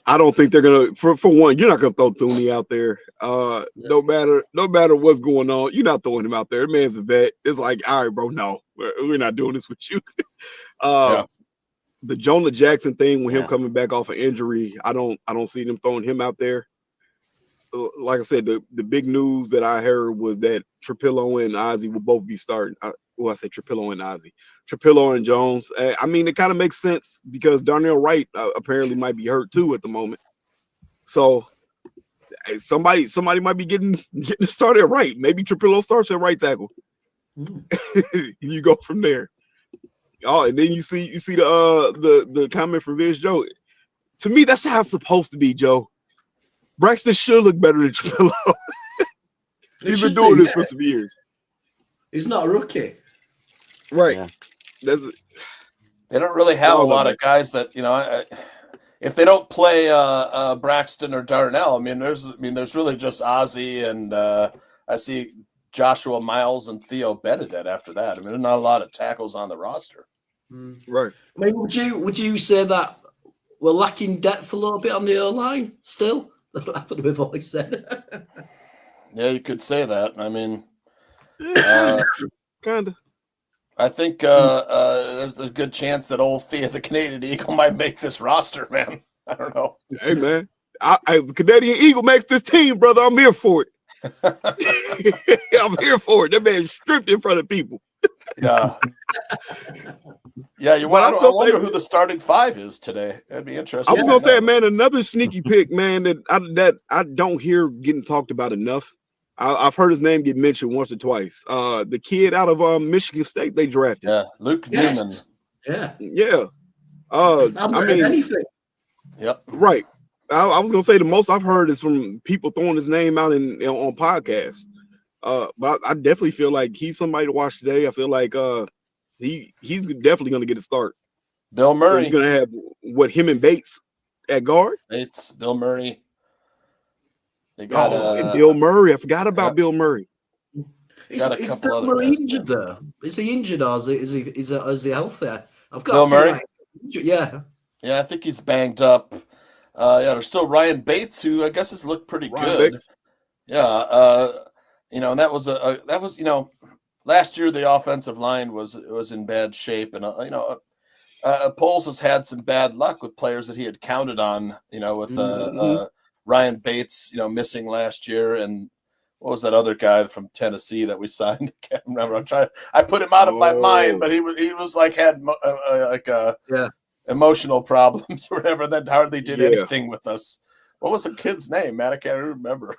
I don't think they're gonna. For one, you're not gonna throw Thuney out there. No matter what's going on, you're not throwing him out there. The man's a vet. It's like, all right, bro, no, we're not doing this with you. The Jonah Jackson thing with him coming back off an injury, I don't see them throwing him out there. Like I said, the big news that I heard was that Trapillo and Ozzie will both be starting. I say Trapillo and Ozzie. Trapillo and Jones. I mean, it kind of makes sense because Darnell Wright apparently might be hurt too at the moment. So somebody might be getting started right. Maybe Trapillo starts at right tackle. You go from there. Oh, and then you see the comment from Viz Joe. To me, that's how it's supposed to be, Joe. Braxton should look better than Trapillo. He's been doing this for some years. He's not a rookie. Right. Yeah. They don't really have a lot of guys that, if they don't play Braxton or Darnell, there's really just Ozzie and I see Joshua Miles and Theo Benedette after that. There's not a lot of tackles on the roster. Right. I mean, would you say that we're lacking depth a little bit on the O-line still? That's what we've always said. Yeah, you could say that. Kind of. I think there's a good chance that old Thea, the Canadian Eagle, might make this roster, man. I don't know. Hey, man. The Canadian Eagle makes this team, brother. I'm here for it. I'm here for it. That man stripped in front of people. Yeah. Yeah, I wonder who the starting five is today. That'd be interesting. I was gonna say, man, another sneaky pick, man, that I don't hear getting talked about enough. I've heard his name get mentioned once or twice. The kid out of Michigan State they drafted. Yeah, Luke Newman. Yeah. Yeah. Anything. Yep. Right. I was gonna say the most I've heard is from people throwing his name out on podcasts. But I definitely feel like he's somebody to watch today. I feel like he's definitely gonna get a start. Bill Murray. So he's gonna have him and Bates at guard. Bates, Bill Murray. They got and Bill Murray. I forgot about Bill Murray. Is Bill Murray injured though? Is he injured or is he healthy? I've got Bill Murray. Yeah, I think he's banged up. There's still Ryan Bates, who I guess has looked pretty good. Bates. Yeah, and that was last year the offensive line was in bad shape, and Poles has had some bad luck with players that he had counted on. With Ryan Bates, missing last year, and what was that other guy from Tennessee that we signed? I can't remember. I put him out of my mind, but he was like had emotional problems or whatever that hardly did anything with us. What was the kid's name, man? I can't remember.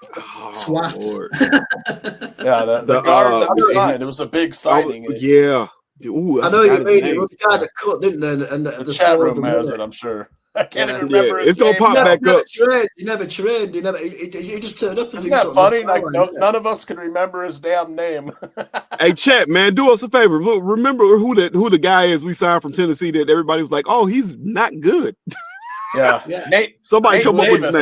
Lord. Yeah, the guard that we signed. It was a big signing. Yeah. Ooh, I know you made it. The guy that cut, didn't they? And the chat room has it, I'm sure. I can't even remember his name. It's gonna pop back up. He never trained. He just turned up. Isn't that funny? Like none of us could remember his damn name. Hey, chat, man, do us a favor. Remember who the guy is we signed from Tennessee that everybody was like, oh, he's not good. Yeah. Somebody Nate come Davis. up with his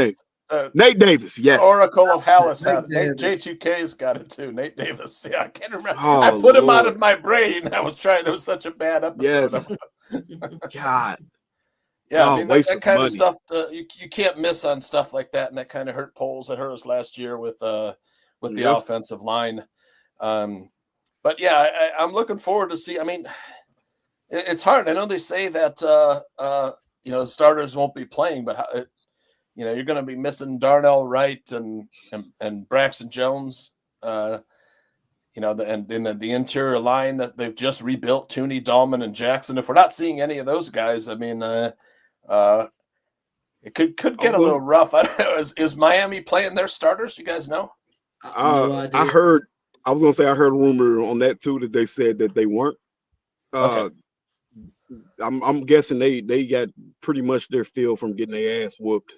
name. Nate Davis, yes. Oracle of Hallis had it. J2K's got it too. Nate Davis. Yeah, I can't remember. I put him out of my brain. I was trying. It was such a bad episode. Yes. God. Yeah, that kind of stuff. You can't miss on stuff like that, and that kind of hurt Poles. It hurt us last year with the offensive line. But yeah, I'm looking forward to see. It's hard. I know they say that the starters won't be playing, but you're going to be missing Darnell Wright and Braxton Jones. And the interior line that they've just rebuilt, Tooney, Dahlman, and Jackson. If we're not seeing any of those guys, it could get a little rough. I don't know. Is Miami playing their starters? You guys know? I heard a rumor on that too that they said that they weren't. Okay. I'm guessing they got pretty much their feel from getting their ass whooped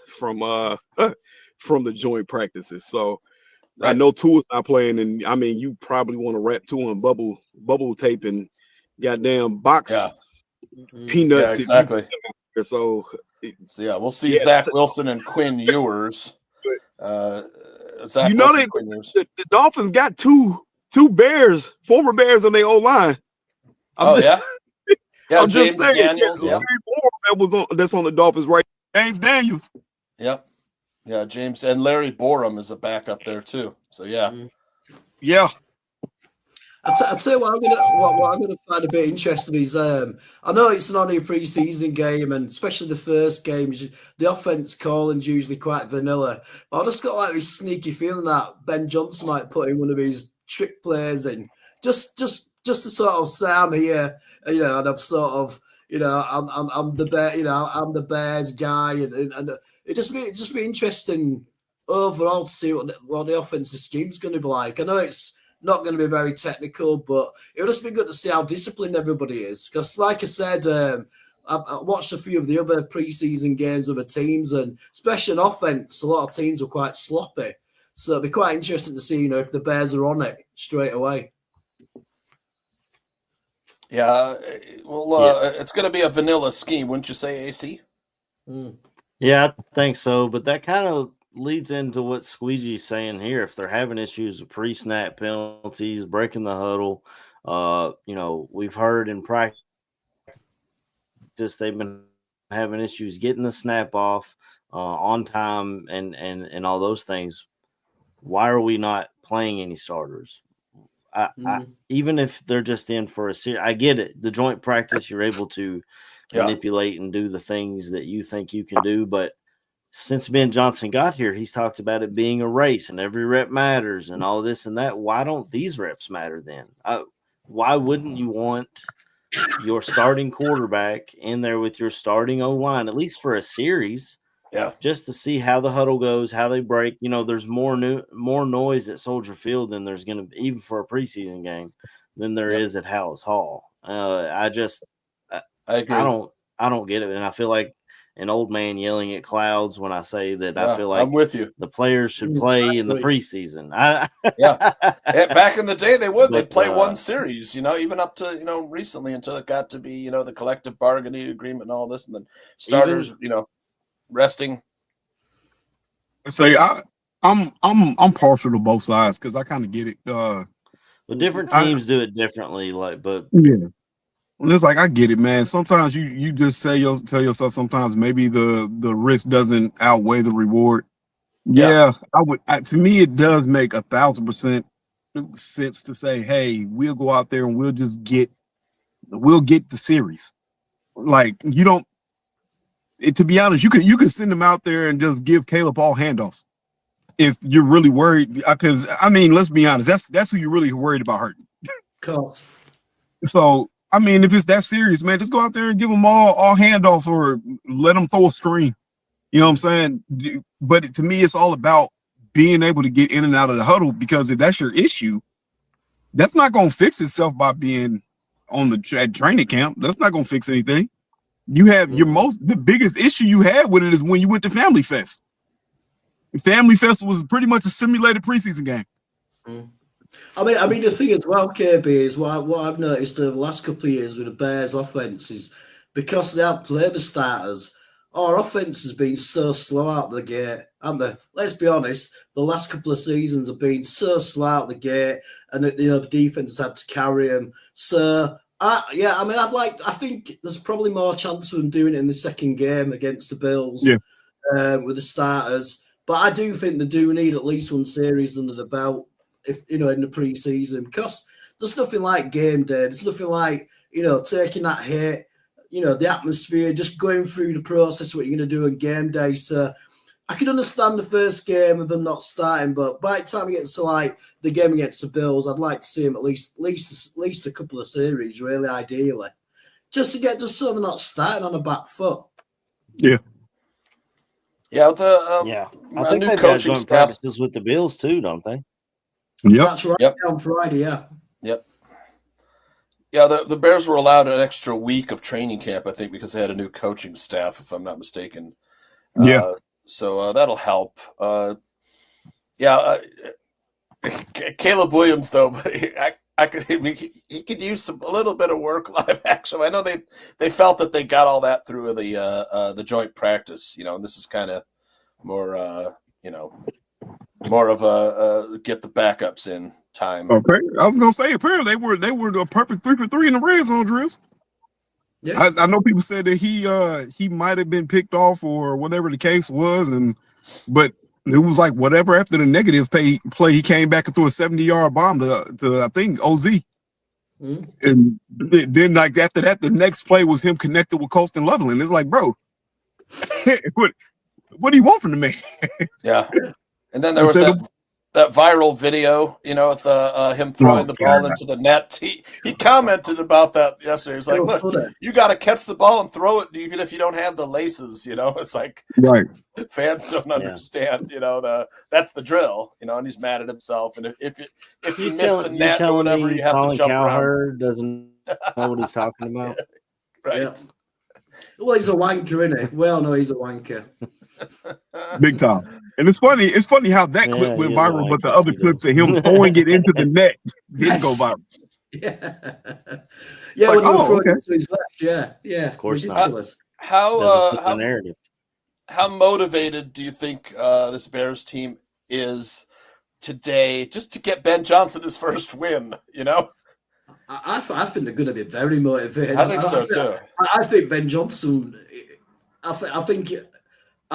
from the joint practices. So right. I know Tua's not playing, and you probably want to wrap Tua in bubble tape and goddamn box peanuts. Yeah, exactly. So we'll see Zach Wilson and Quinn Ewers. The Dolphins got two Bears, former Bears on their old line. Yeah, James Daniels. Yeah, that's on the Dolphins, right? James Daniels. Yep. Yeah, James and Larry Borum is a backup there too. So yeah. Yeah. I'll tell you what I'm gonna find a bit interesting is I know it's only a preseason game, and especially the first game, the offense calling's usually quite vanilla. But I just got like this sneaky feeling that Ben Johnson might put in one of his trick plays in just to sort of say I'm here, and I'm sort of I'm the bear, I'm the Bears guy, and it just be interesting overall to see what the offensive scheme's going to be like. I know it's not going to be very technical, but it'll just be good to see how disciplined everybody is. Because, like I said, I watched a few of the other preseason games of the teams, and especially in offense, a lot of teams were quite sloppy. So it'll be quite interesting to see, if the Bears are on it straight away. Yeah, well, it's going to be a vanilla scheme, wouldn't you say, AC? Yeah, I think so. But that kind of leads into what Squeegee's saying here. If they're having issues with pre-snap penalties, breaking the huddle, we've heard in practice they've been having issues getting the snap off on time and all those things. Why are we not playing any starters? Even if they're just in for a series, I get it. The joint practice, you're able to manipulate and do the things that you think you can do. But since Ben Johnson got here, he's talked about it being a race and every rep matters and all this and that. Why don't these reps matter then? Why wouldn't you want your starting quarterback in there with your starting O-line, at least for a series? Yeah, just to see how the huddle goes, how they break. There's more noise at Soldier Field than there's going to be, even for a preseason game, than there is at Hallis Hall. I agree. I don't get it, and I feel like an old man yelling at clouds when I say that. I feel like I'm with you. The players should play in the preseason. Back in the day they would. They'd play one series, even up to recently until it got to be the collective bargaining agreement and all this, and then starters, resting. Say I'm partial to both sides because I kind of get it. But different teams do it differently. It's like I get it, man. Sometimes you just tell yourself sometimes maybe the risk doesn't outweigh the reward. Yeah, I would. To me, it does make 1,000% sense to say, hey, we'll go out there and we'll get the series. Like you don't. To be honest, you could send them out there and just give Caleb all handoffs if you're really worried. Because let's be honest, that's who you're really worried about hurting. Cool. So if it's that serious, man, just go out there and give them all handoffs or let them throw a screen. You know what I'm saying? But to me, it's all about being able to get in and out of the huddle, because if that's your issue, that's not going to fix itself by being on at training camp. That's not going to fix anything. You have the biggest issue you had with it is when you went to Family Fest. Family Fest was pretty much a simulated preseason game. The thing as well, KB, is what I've noticed over the last couple of years with the Bears offense is because they don't play the starters, our offense has been so slow out the gate. And let's be honest, the last couple of seasons have been so slow out the gate, and the defense has had to carry them. So I think there's probably more chance of them doing it in the second game against the Bills with the starters. But I do think they do need at least one series under the belt, if in the preseason, because there's nothing like game day. There's nothing like taking that hit, the atmosphere, just going through the process, what you're going to do on game day. So I can understand the first game of them not starting, but by the time it gets to the game against the Bills, I'd like to see them at least a couple of series, really, ideally, just so they're not starting on a back foot. Yeah. Yeah. I think they've got joint practices with the Bills too, don't they? Yep. That's right. On Friday, yeah. Yep. Yeah, the Bears were allowed an extra week of training camp, I think, because they had a new coaching staff, if I'm not mistaken. So that'll help. Caleb Williams, though, he could use a little bit of work live action. I know they felt that they got all that through the joint practice, and this is kind of more, more of a get the backups in time. Okay, I was gonna say apparently they were a perfect 3 for 3 in the red zone drills. Yeah. I know people said that he might have been picked off or whatever the case was, but it was like whatever after the negative play he came back and threw a 70-yard bomb to I think OZ. And then, like after that, the next play was him connected with Colston Loveland. It's like, bro, what do you want from the man? Yeah. And then there was that viral video, with him throwing the ball into the net. He commented about that yesterday. He's like, look, you got to catch the ball and throw it even if you don't have the laces. It's like fans don't understand. That's the drill. And he's mad at himself. And if you miss the net or whatever, you have to jump around. Doesn't know what he's talking about. Right. Yeah. Well, he's a wanker, isn't he? We all know he's a wanker. Big time. And it's funny how that clip went viral, but the other clips of him throwing it into the net didn't go viral. Yeah. Yeah, when he threw it to his left, yeah. Of course ridiculous. How motivated do you think this Bears team is today just to get Ben Johnson his first win, I think they're going to be very motivated. I think so too. I think Ben Johnson, I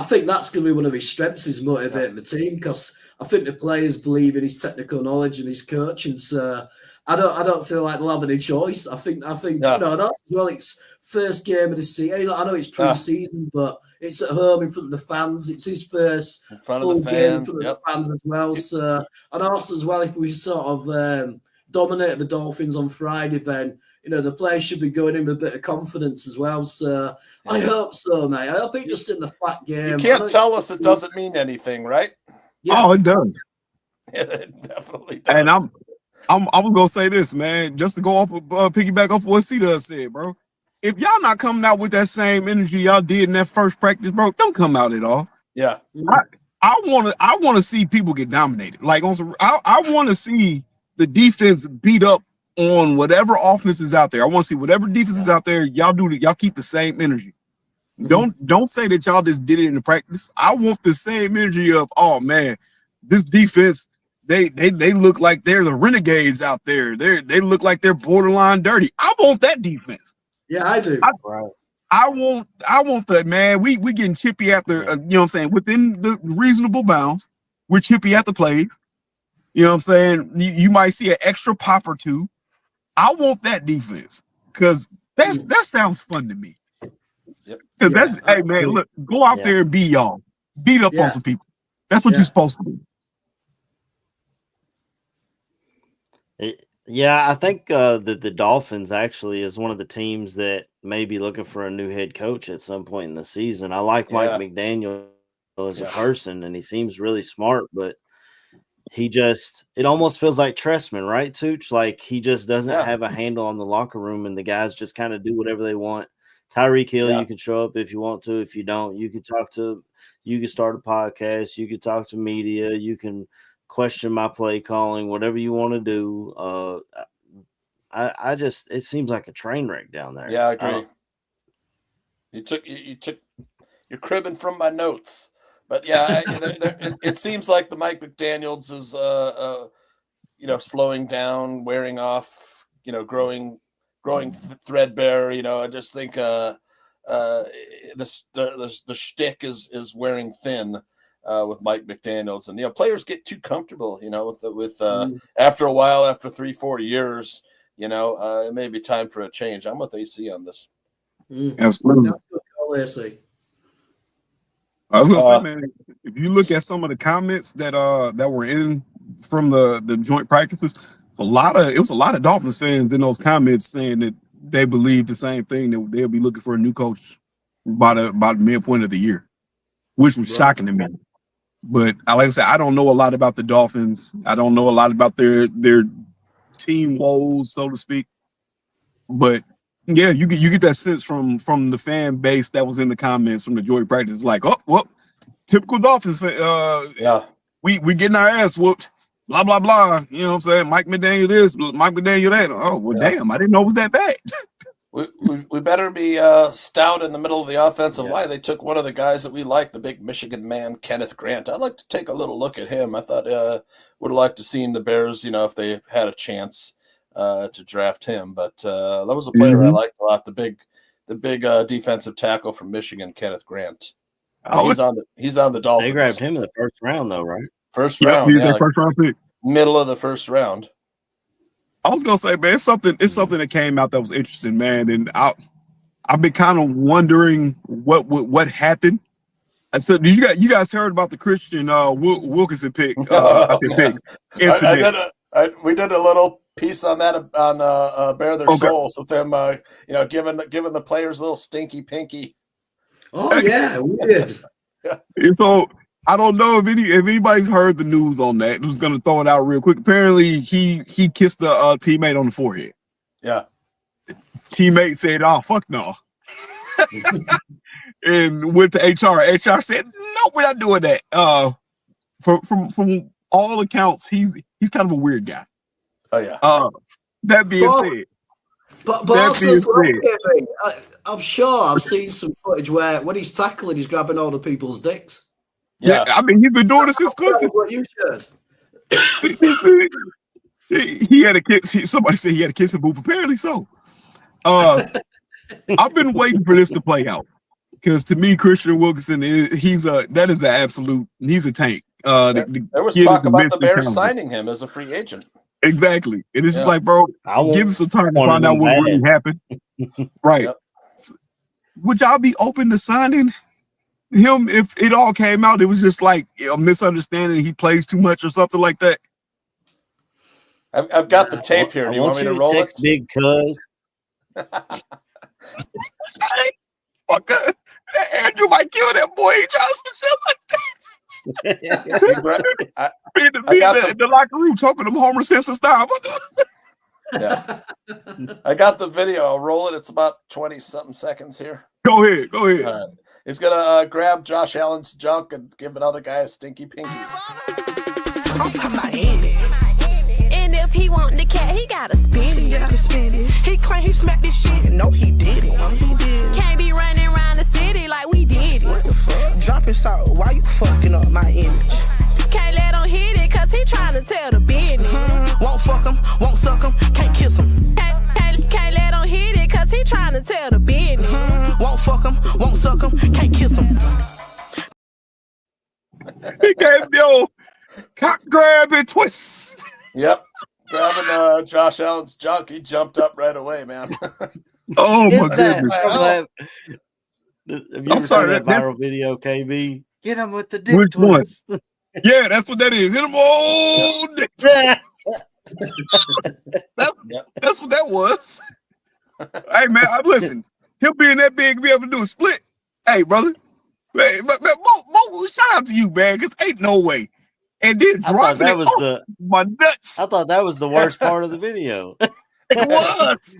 think that's going to be one of his strengths, is motivating the team, because I think the players believe in his technical knowledge and his coaching. So I don't feel like they'll have any choice. I think it's first game of the season. I know it's pre-season, but it's at home in front of the fans. It's his first full game in front of the fans as well. So, and also as well, if we sort of dominate the Dolphins on Friday, then the players should be going in with a bit of confidence as well. So I hope so, mate. I hope it's just in the flat game. You can't tell us it doesn't mean anything, right? Yeah. Oh, it does. It definitely does. And I was gonna say this, man, just to go off piggyback off what C-Dub said, bro. If y'all not coming out with that same energy y'all did in that first practice, bro, don't come out at all. Yeah. I wanna see people get dominated. Like I wanna see the defense beat up on whatever offense is out there. I want to see whatever defense is out there. Y'all keep the same energy. Don't say that y'all just did it in the practice. I want the same energy of, oh man, this defense, they look like they're the renegades out there. They look like they're borderline dirty. I want that defense. Yeah, I do. I want that, man. We getting chippy after you know what I'm saying, within the reasonable bounds. We're chippy at the plays. You know what I'm saying? You might see an extra pop or two. I want that defense, because that sounds fun to me. Because hey man, look, go out there and be y'all. Beat up on some people. That's what you're supposed to do. Yeah, I think that the Dolphins actually is one of the teams that may be looking for a new head coach at some point in the season. I like Mike McDaniel as a person, and he seems really smart, but it almost feels like Tressman, right, Tooch? Like he just doesn't have a handle on the locker room, and the guys just kind of do whatever they want. Tyreek Hill, you can show up if you want to. If you don't, you can start a podcast. You can talk to media. You can question my play calling, whatever you want to do. It seems like a train wreck down there. Yeah, I agree. You're cribbing from my notes. But yeah, it seems like the Mike McDaniels is, slowing down, wearing off, growing threadbare. I just think the shtick is wearing thin with Mike McDaniels, and players get too comfortable. With after a while, after 3-4 years, it may be time for a change. I'm with AC on this. Absolutely. I was gonna say, man, if you look at some of the comments that were in from the joint practices, it was a lot of Dolphins fans in those comments saying that they believe the same thing, that they'll be looking for a new coach by the midpoint of the year, which was shocking to me. But like I said, I don't know a lot about the Dolphins. I don't know a lot about their team woes, so to speak. But yeah, you get that sense from the fan base that was in the comments from the joint practice, like, oh, well, typical Dolphins. We getting our ass whooped. Blah blah blah. You know what I'm saying? Mike McDaniel this, Mike McDaniel that. Oh well, damn! I didn't know it was that bad. We better be stout in the middle of the offensive line. They took one of the guys that we like, the big Michigan man, Kenneth Grant. I'd like to take a little look at him. I thought would have liked to seen the Bears, if they had a chance to draft him. But that was a player I liked a lot. The big defensive tackle from Michigan, Kenneth Grant. He's on the Dolphins. They grabbed him in the first round, though, right? First round, first round pick. Middle of the first round. I was gonna say, man, it's something that came out that was interesting, man, and I've been kind of wondering what happened. I said, you guys heard about the Christian Wilkinson pick? Pick incident. We did a little piece on that on Bare Their Souls with them, giving the players a little stinky pinky. Oh yeah, we did. And so I don't know if anybody's heard the news on that. Who's gonna throw it out real quick? Apparently, he kissed a teammate on the forehead. Yeah. Teammate said, "Oh fuck no," and went to HR. HR said, "No, we're not doing that." From all accounts, he's kind of a weird guy. Oh yeah. That being said, I'm sure I've seen some footage where when he's tackling, he's grabbing all the people's dicks. Yeah, I mean, he's been doing this since Clemson. What you said. He had a kiss. Somebody said he had a kissing booth. Apparently so. I've been waiting for this to play out because to me, Christian Wilkinson he's a tank. There was talk about the Bears signing him as a free agent. Exactly, and it's just like, bro, give him some time to find out what really happened. Right? Yep. Would y'all be open to signing him if it all came out? It was just like a misunderstanding. He plays too much or something like that. I've got the tape here. Do you want me to roll it? Big Cuz. Andrew might kill that boy. He tries some shit like that. Be in the locker room talking to him Homer Simpson style. Yeah. I got the video. I'll roll it. It's about 20-something seconds here. Go ahead. He's gonna grab Josh Allen's junk and give another guy a stinky pinky. I'm talking about and if he want the cat, he gotta spend it. He claim he smacked this shit. No, he didn't. Can't be running around the city like we did it. What the fuck? Dropping salt. Why you fucking up my image? Can't let him hit it cause he trying to tell the business. Won't fuck him, won't suck him, can't kiss him. Can't let him hit it cause he trying to tell the business. Won't fuck him, won't suck him, can't kiss him. He gave yo cock grab and twist. Yep. Grabbing Josh Allen's junk, he jumped up right away, man. Oh my goodness! Have you ever seen that viral video, KB? Get him with the dick Which twist. One? Yeah, that's what that is. Hit him all dick. That's what that was. Hey man, listen. Him being that big, be able to do a split. Hey brother, man, Mo, shout out to you, man, because ain't no way. And then dropping it was my nuts. I thought that was the worst part of the video. It was.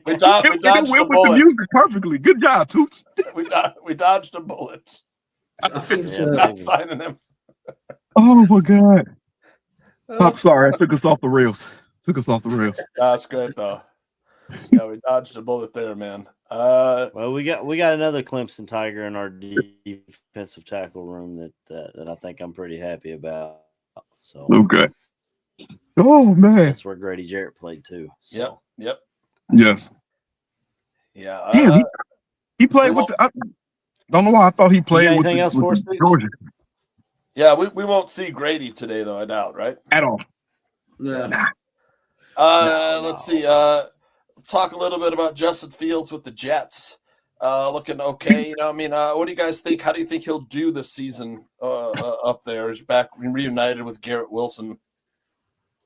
we dodged the bullet. The music perfectly. Good job, Toots. We dodged a bullet. I think so. Not signing him. Oh my God. I'm sorry, I took us off the rails. That's great though. Yeah, we dodged a bullet there, man. Well, we got another Clemson Tiger in our defensive tackle room that I think I'm pretty happy about. So okay. Oh man, that's where Grady Jarrett played too. So. Yep. Yes. Yeah. He played with. I don't know why I thought he played with. Anything else for us, Georgia? Yeah, we won't see Grady today though. I doubt, right? At all. Yeah. Let's see. Talk a little bit about Justin Fields with the Jets. Looking okay. You know, I mean, what do you guys think? How do you think he'll do this season up there? He's back reunited with Garrett Wilson.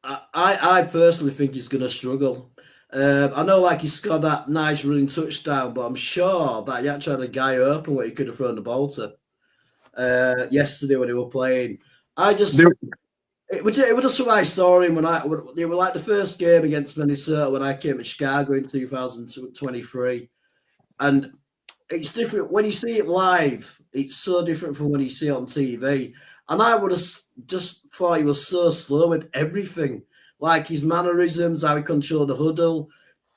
I personally think he's going to struggle. I know, like, he scored that nice running touchdown, but I'm sure that he actually had a guy open where he could have thrown the ball to yesterday when they were playing. It was just a nice story when they were like the first game against Minnesota when I came to Chicago in 2023, and it's different when you see it live. It's so different from when you see it on TV. And I would have just thought he was so slow with everything, like his mannerisms, how he controlled the huddle.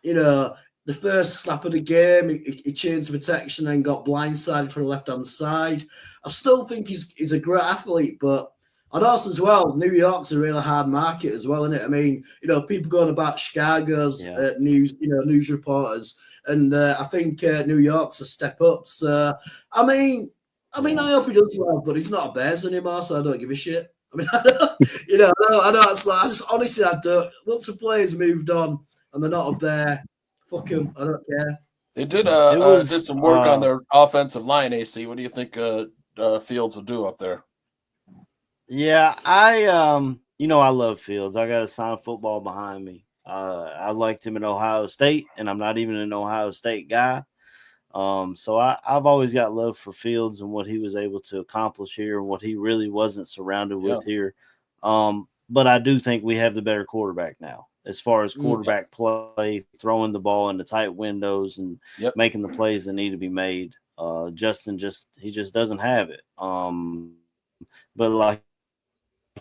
You know, the first snap of the game, he changed protection and got blindsided from the left-hand side. I still think he's a great athlete, but and also as well, New York's a really hard market as well, isn't it? I mean, you know, people going about Chicago's news reporters, and I think New York's a step up. So, I mean, I hope he does well, but he's not a Bears anymore, so I don't give a shit. I mean, I know it's like, I just honestly, I don't. Once the players moved on and they're not a Bear, fuck them. I don't care. They did some work on their offensive line, AC. What do you think Fields will do up there? Yeah, I love Fields. I got a signed football behind me. I liked him at Ohio State, and I'm not even an Ohio State guy. So I've always got love for Fields and what he was able to accomplish here and what he really wasn't surrounded with here. But I do think we have the better quarterback now as far as quarterback play, throwing the ball into tight windows and making the plays that need to be made. Justin just doesn't have it. But like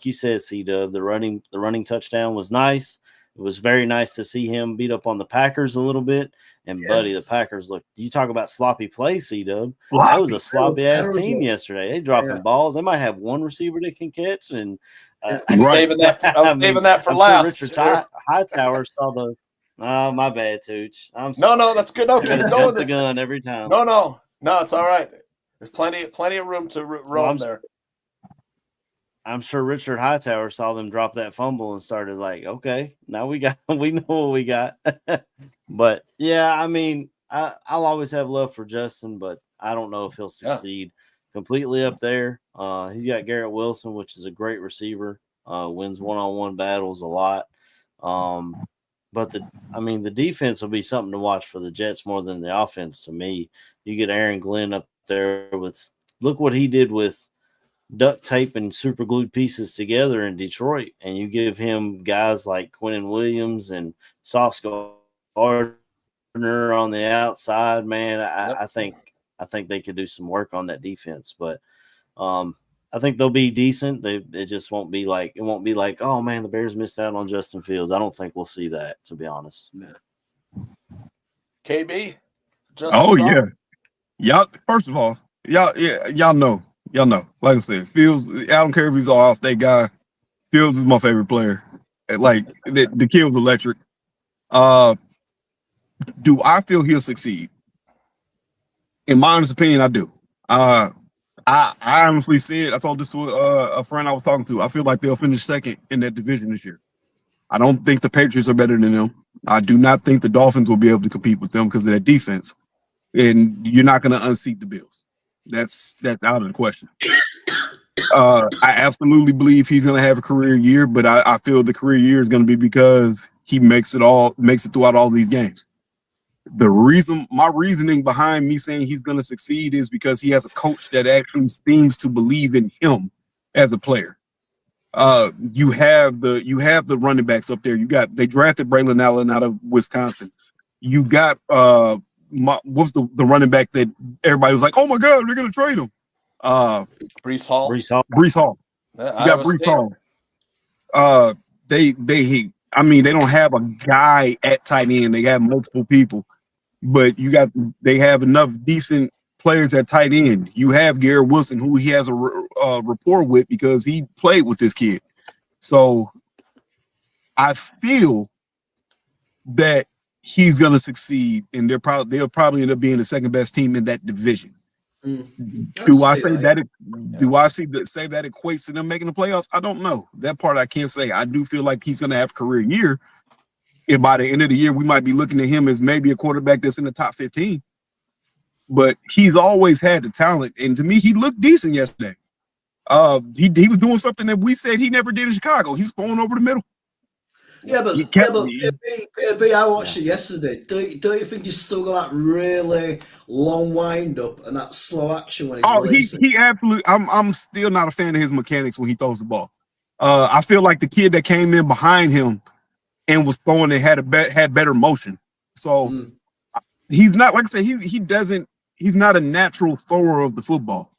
you said, C-Dub, the running touchdown was nice. It was very nice to see him beat up on the Packers a little bit. And, buddy, the Packers, look, you talk about sloppy play, C-Dub. That was a sloppy-ass team yesterday. They dropping balls. They might have one receiver that can catch. And I was saving that for last. Richard Hightower saw the oh, my bad, Tooch. No, that's good. No, keep going. The gun every time. No, it's all right. There's plenty of room to roam there. I'm sure Richard Hightower saw them drop that fumble and started like, okay, now we know what we got. But yeah, I mean, I'll always have love for Justin, but I don't know if he'll succeed completely up there. He's got Garrett Wilson, which is a great receiver, wins one-on-one battles a lot. But the defense will be something to watch for the Jets more than the offense to me. You get Aaron Glenn up there look what he did with duct tape and super glued pieces together in Detroit, and you give him guys like Quinnen Williams and Sauce Gardner on the outside, man. I think they could do some work on that defense, but I think they'll be decent. It just won't be like oh man, the Bears missed out on Justin Fields. I don't think we'll see that, to be honest. KB, y'all. First of all, y'all know. Like I said, Fields. I don't care if he's an All-State guy. Fields is my favorite player. Like the kid was electric. Do I feel he'll succeed? In my honest opinion, I do. I honestly said, I told this to a friend I was talking to. I feel like they'll finish second in that division this year. I don't think the Patriots are better than them. I do not think the Dolphins will be able to compete with them because of their defense. And you're not going to unseat the Bills. That's out of the question. I absolutely believe he's going to have a career year, but I feel the career year is going to be because he makes it throughout all these games. My reasoning behind me saying he's going to succeed is because he has a coach that actually seems to believe in him as a player. You have the running backs up there. They drafted Braylon Allen out of Wisconsin. You got what's the running back that everybody was like, oh my God, they're going to trade him? Breece Hall. Breece Hall. You got Breece Hall. They don't have a guy at tight end. They have multiple people, but they have enough decent players at tight end. You have Garrett Wilson, who he has a rapport with because he played with this kid. So I feel that he's going to succeed, and they'll probably end up being the second best team in that division. Do I say that equates to them making the playoffs? I don't know. That part I can't say. I do feel like he's going to have a career year. And by the end of the year, we might be looking at him as maybe a quarterback that's in the top 15. But he's always had the talent, and to me, he looked decent yesterday. He was doing something that we said he never did in Chicago. He was going over the middle. Yeah, but PB, I watched it yesterday. Don't you think he's still got that really long wind up and that slow action when he absolutely. I'm still not a fan of his mechanics when he throws the ball. I feel like the kid that came in behind him and was throwing it had better motion. So he's not, like I said, he's not a natural thrower of the football.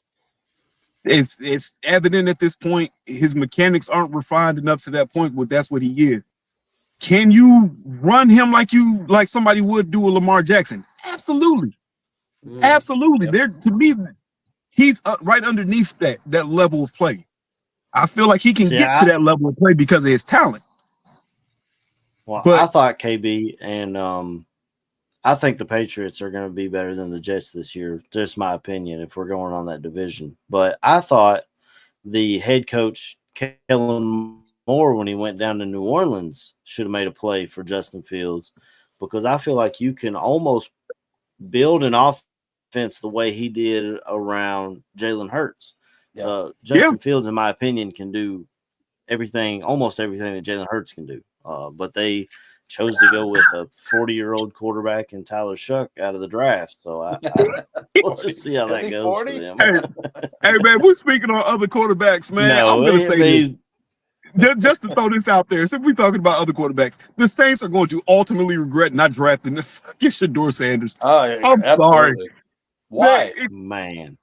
It's evident at this point his mechanics aren't refined enough to that point where that's what he is. Can you run him like somebody would do a Lamar Jackson? Absolutely. Absolutely. Yep. To me, he's right underneath that level of play. I feel like he can get to that level of play because of his talent. Well, I thought KB and I think the Patriots are going to be better than the Jets this year. Just my opinion if we're going on that division. But I thought the head coach Kellen Moore, when he went down to New Orleans, should have made a play for Justin Fields, because I feel like you can almost build an offense the way he did around Jalen Hurts. Justin Fields, in my opinion, can do almost everything that Jalen Hurts can do. But they chose to go with a 40-year-old quarterback and Tyler Shuck out of the draft. So we'll just see how that goes 40? For them. Hey, man, we're speaking on other quarterbacks, man. No, I'm going to say this. Just to throw this out there, since we're talking about other quarterbacks, the Saints are going to ultimately regret not drafting the fucking Shador Sanders. Oh, yeah, I'm sorry. Why? Man.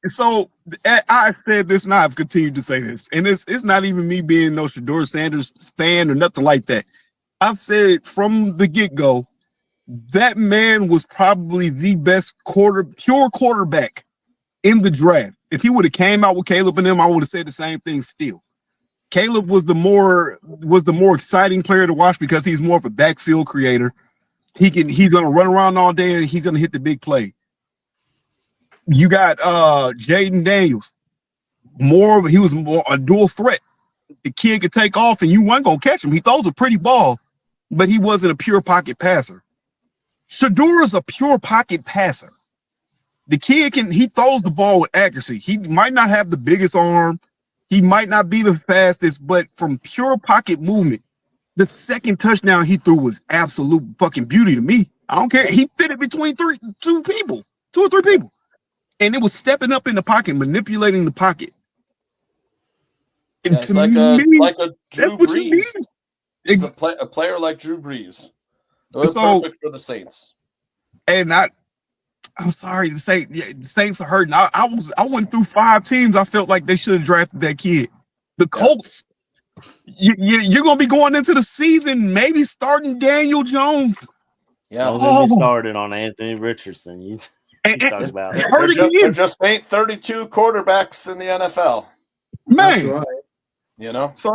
So I said this and I've continued to say this. And it's not even me being no Shador Sanders fan or nothing like that. I've said from the get-go, that man was probably the best pure quarterback in the draft. If he would have came out with Caleb and them, I would have said the same thing still. Caleb was the more exciting player to watch because he's more of a backfield creator. He's gonna run around all day and he's gonna hit the big play. You got Jaden Daniels. He was more a dual threat. The kid could take off and you weren't gonna catch him. He throws a pretty ball, but he wasn't a pure pocket passer. Shador is a pure pocket passer. The kid he throws the ball with accuracy. He might not have the biggest arm. He might not be the fastest, but from pure pocket movement, the second touchdown he threw was absolute fucking beauty to me. I don't care. He fit it between two or three people. And it was stepping up in the pocket, manipulating the pocket. Yeah, it's like a Drew Brees. It's a player like Drew Brees. It was perfect for the Saints. And I'm sorry to say, the Saints are hurting. I went through 5 teams. I felt like they should have drafted that kid. The Colts, you're going to be going into the season maybe starting Daniel Jones. Yeah, don't get me started on Anthony Richardson. You talk about there just ain't 32 quarterbacks in the NFL. Man, that's right. You know, so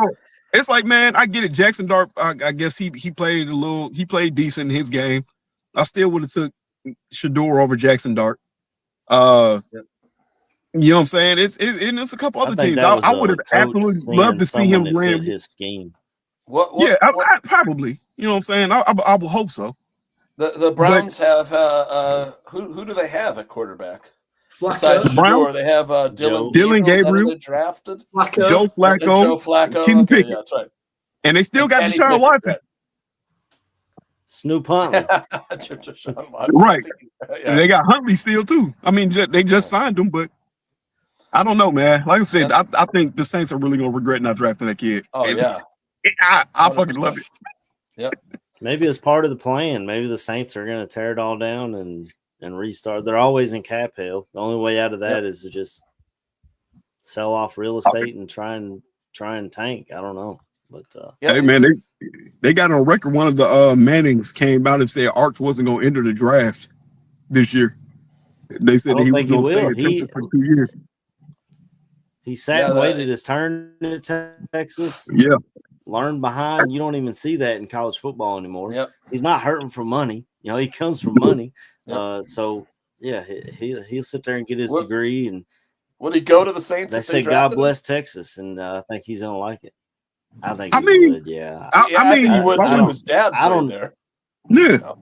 it's like, man, I get it. Jackson Dart, I guess he played decent in his game. I still would have took Shador over Jackson Dart. You know what I'm saying? It's a couple other teams. I would have absolutely loved to see him win his scheme. I probably. You know what I'm saying? I will hope so. The Browns have who do they have at quarterback? Besides Shador, they have Dylan Gabriel, drafted. Joe Flacco. Okay, yeah, that's right. And they still got Deshaun Watson. Snoop Huntley. Right. Yeah. They got Huntley still too. I mean, they just signed him, but I don't know, man. Like I said, I think the Saints are really gonna regret not drafting that kid. Oh, and yeah. I fucking love it. Yep. Maybe it's part of the plan. Maybe the Saints are gonna tear it all down and restart. They're always in cap hell. The only way out of that is to just sell off real estate and try and tank. I don't know. But hey man, they got on record. One of the Mannings came out and said Arch wasn't going to enter the draft this year. They said that he was going to stay at Texas for 2 years. He sat and waited his turn at Texas. Yeah, learned behind. You don't even see that in college football anymore. Yep. He's not hurting for money. You know, he comes from money. Yep. So yeah, he'll sit there and get his degree. And would he go to the Saints? They say God bless Texas, and I think he's gonna like it. I think he would. Yeah. I mean, he would too. His dad played there. Yeah.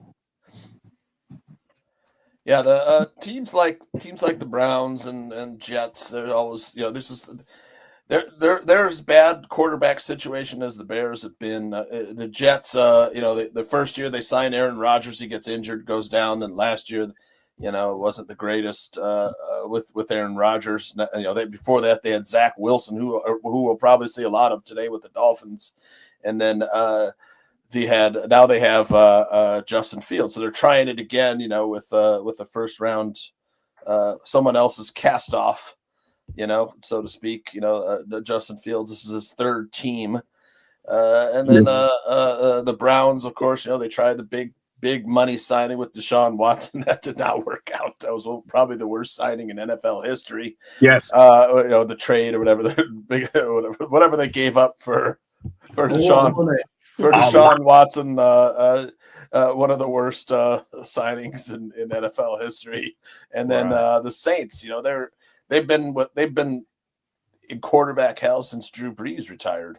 Yeah, the teams like the Browns and Jets, they're always, you know, there's bad quarterback situation as the Bears have been. The Jets, you know, the first year they sign Aaron Rodgers, he gets injured, goes down. Then last year, you know, it wasn't the greatest with Aaron Rodgers. You know, before that they had Zach Wilson, who we'll probably see a lot of today with the Dolphins, and then they have Justin Fields. So they're trying it again, you know, with the first round, someone else's cast off, you know, so to speak. You know, Justin Fields, this is his third team, and then the Browns, of course, you know, they tried the big money signing with Deshaun Watson. That did not work out. That was probably the worst signing in NFL history. Yes. You know, the trade or whatever they gave up for Deshaun Watson, one of the worst signings in NFL history. And then the Saints, you know, they've been in quarterback hell since Drew Brees retired.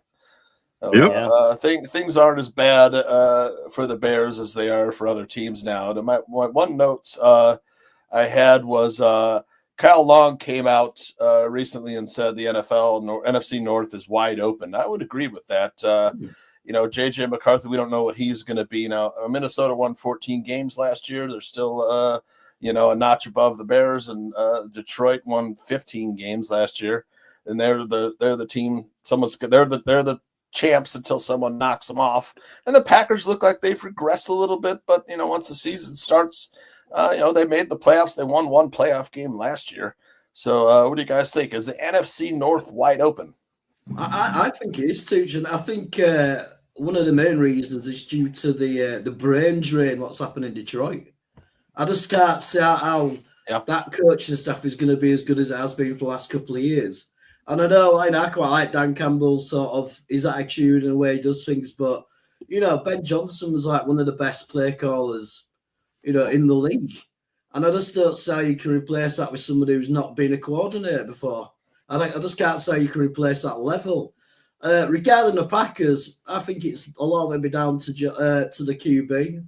Things aren't as bad for the Bears as they are for other teams now. My one note I had was Kyle Long came out recently and said the NFC North is wide open. I would agree with that. JJ McCarthy, we don't know what he's going to be now. Minnesota won 14 games last year. They're still a notch above the Bears, and Detroit won 15 games last year, and they're the team. They're the champs until someone knocks them off. And the Packers look like they've regressed a little bit, but once the season starts, they made the playoffs. They won one playoff game last year. So what do you guys think? Is the NFC North wide open? I think it is too, and I think one of the main reasons is due to the brain drain what's happened in Detroit. I just can't see how that coaching staff is going to be as good as it has been for the last couple of years. And I know, I quite like Dan Campbell's sort of his attitude and the way he does things, but Ben Johnson was like one of the best play callers, in the league. And I just don't see how you can replace that with somebody who's not been a coordinator before. I just can't say you can replace that level. Regarding the Packers, I think it's a lot of it be down to the QB.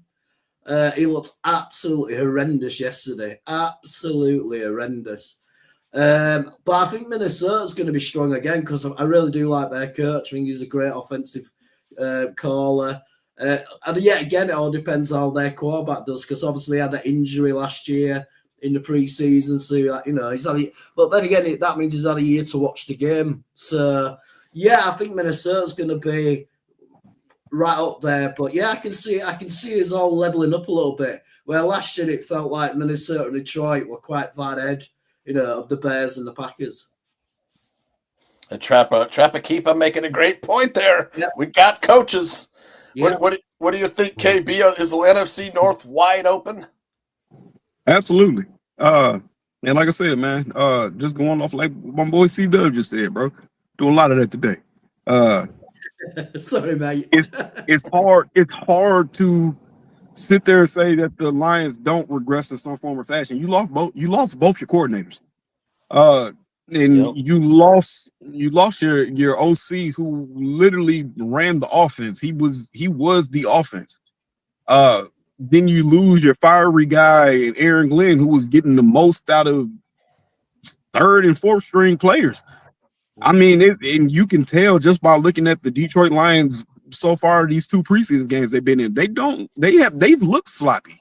He looked absolutely horrendous yesterday. Absolutely horrendous. But I think Minnesota's going to be strong again because I really do like their coach. I think he's a great offensive caller. And yet again, it all depends how their quarterback does because obviously he had an injury last year in the preseason. So, he's had but then again, that means he's had a year to watch the game. So, I think Minnesota's going to be right up there. But, I can see it's all leveling up a little bit. Where last year it felt like Minnesota and Detroit were quite far ahead, of the Bears and the Packers. Trapper keeper making a great point there. Yep. We got coaches. Yep. What do you think, KB? Is the NFC North wide open? Absolutely. And like I said, man, just going off like my boy C-Dub just said, bro. Doing a lot of that today. Sorry, man. It's hard to sit there and say that the Lions don't regress in some form or fashion. You lost both your coordinators. You lost your OC who literally ran the offense. He was the offense. Then you lose your fiery guy and Aaron Glenn, who was getting the most out of third and fourth string players. I mean, and you can tell just by looking at the Detroit Lions so far, these two preseason games they've been in, they've looked sloppy.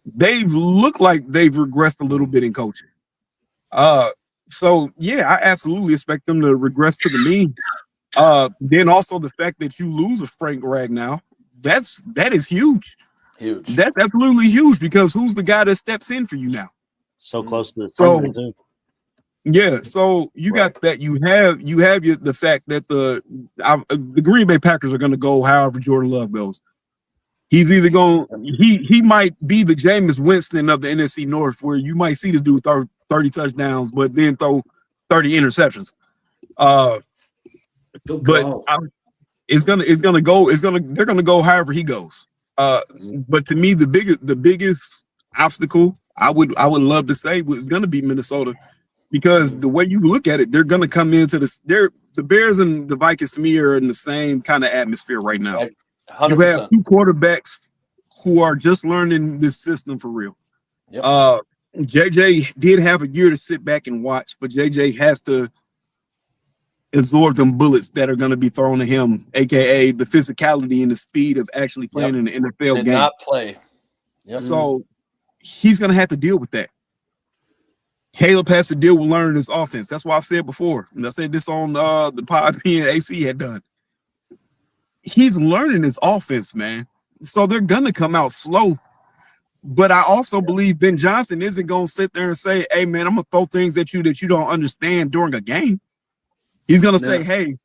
They've looked like they've regressed a little bit in coaching. So I absolutely expect them to regress to the mean. Then also the fact that you lose a Frank Ragnow, that is huge. Huge. That's absolutely huge because who's the guy that steps in for you now? So close to the season too. Yeah, so you got that. You have the fact that the Green Bay Packers are going to go however Jordan Love goes. He's either going he might be the Jameis Winston of the NFC North, where you might see this dude throw 30 touchdowns, but then throw 30 interceptions. They're gonna go however he goes. But to me, the biggest obstacle I would love to say was going to be Minnesota. Because the way you look at it, they're going to come into this. The Bears and the Vikings, to me, are in the same kind of atmosphere right now. 100%. You have two quarterbacks who are just learning this system for real. Yep. JJ did have a year to sit back and watch, but JJ has to absorb them bullets that are going to be thrown at him, a.k.a. the physicality and the speed of actually playing in the NFL game. Did not play. Yep. So he's going to have to deal with that. Caleb has to deal with learning his offense. That's why I said before, and I said this on the pod me and AC had done. He's learning his offense, man. So they're gonna come out slow. But I also believe Ben Johnson isn't gonna sit there and say, "Hey, man, I'm gonna throw things at you that you don't understand during a game." He's gonna say, "Hey,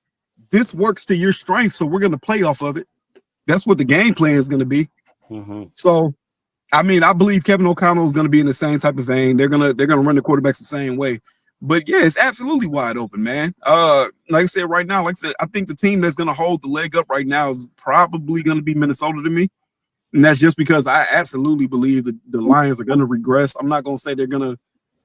this works to your strength, so we're gonna play off of it." That's what the game plan is gonna be. Mm-hmm. So. I mean, I believe Kevin O'Connell is going to be in the same type of vein. They're gonna run the quarterbacks the same way. But it's absolutely wide open, man. Like I said, right now, I think the team that's going to hold the leg up right now is probably going to be Minnesota to me, and that's just because I absolutely believe that the Lions are going to regress. I'm not going to say they're going to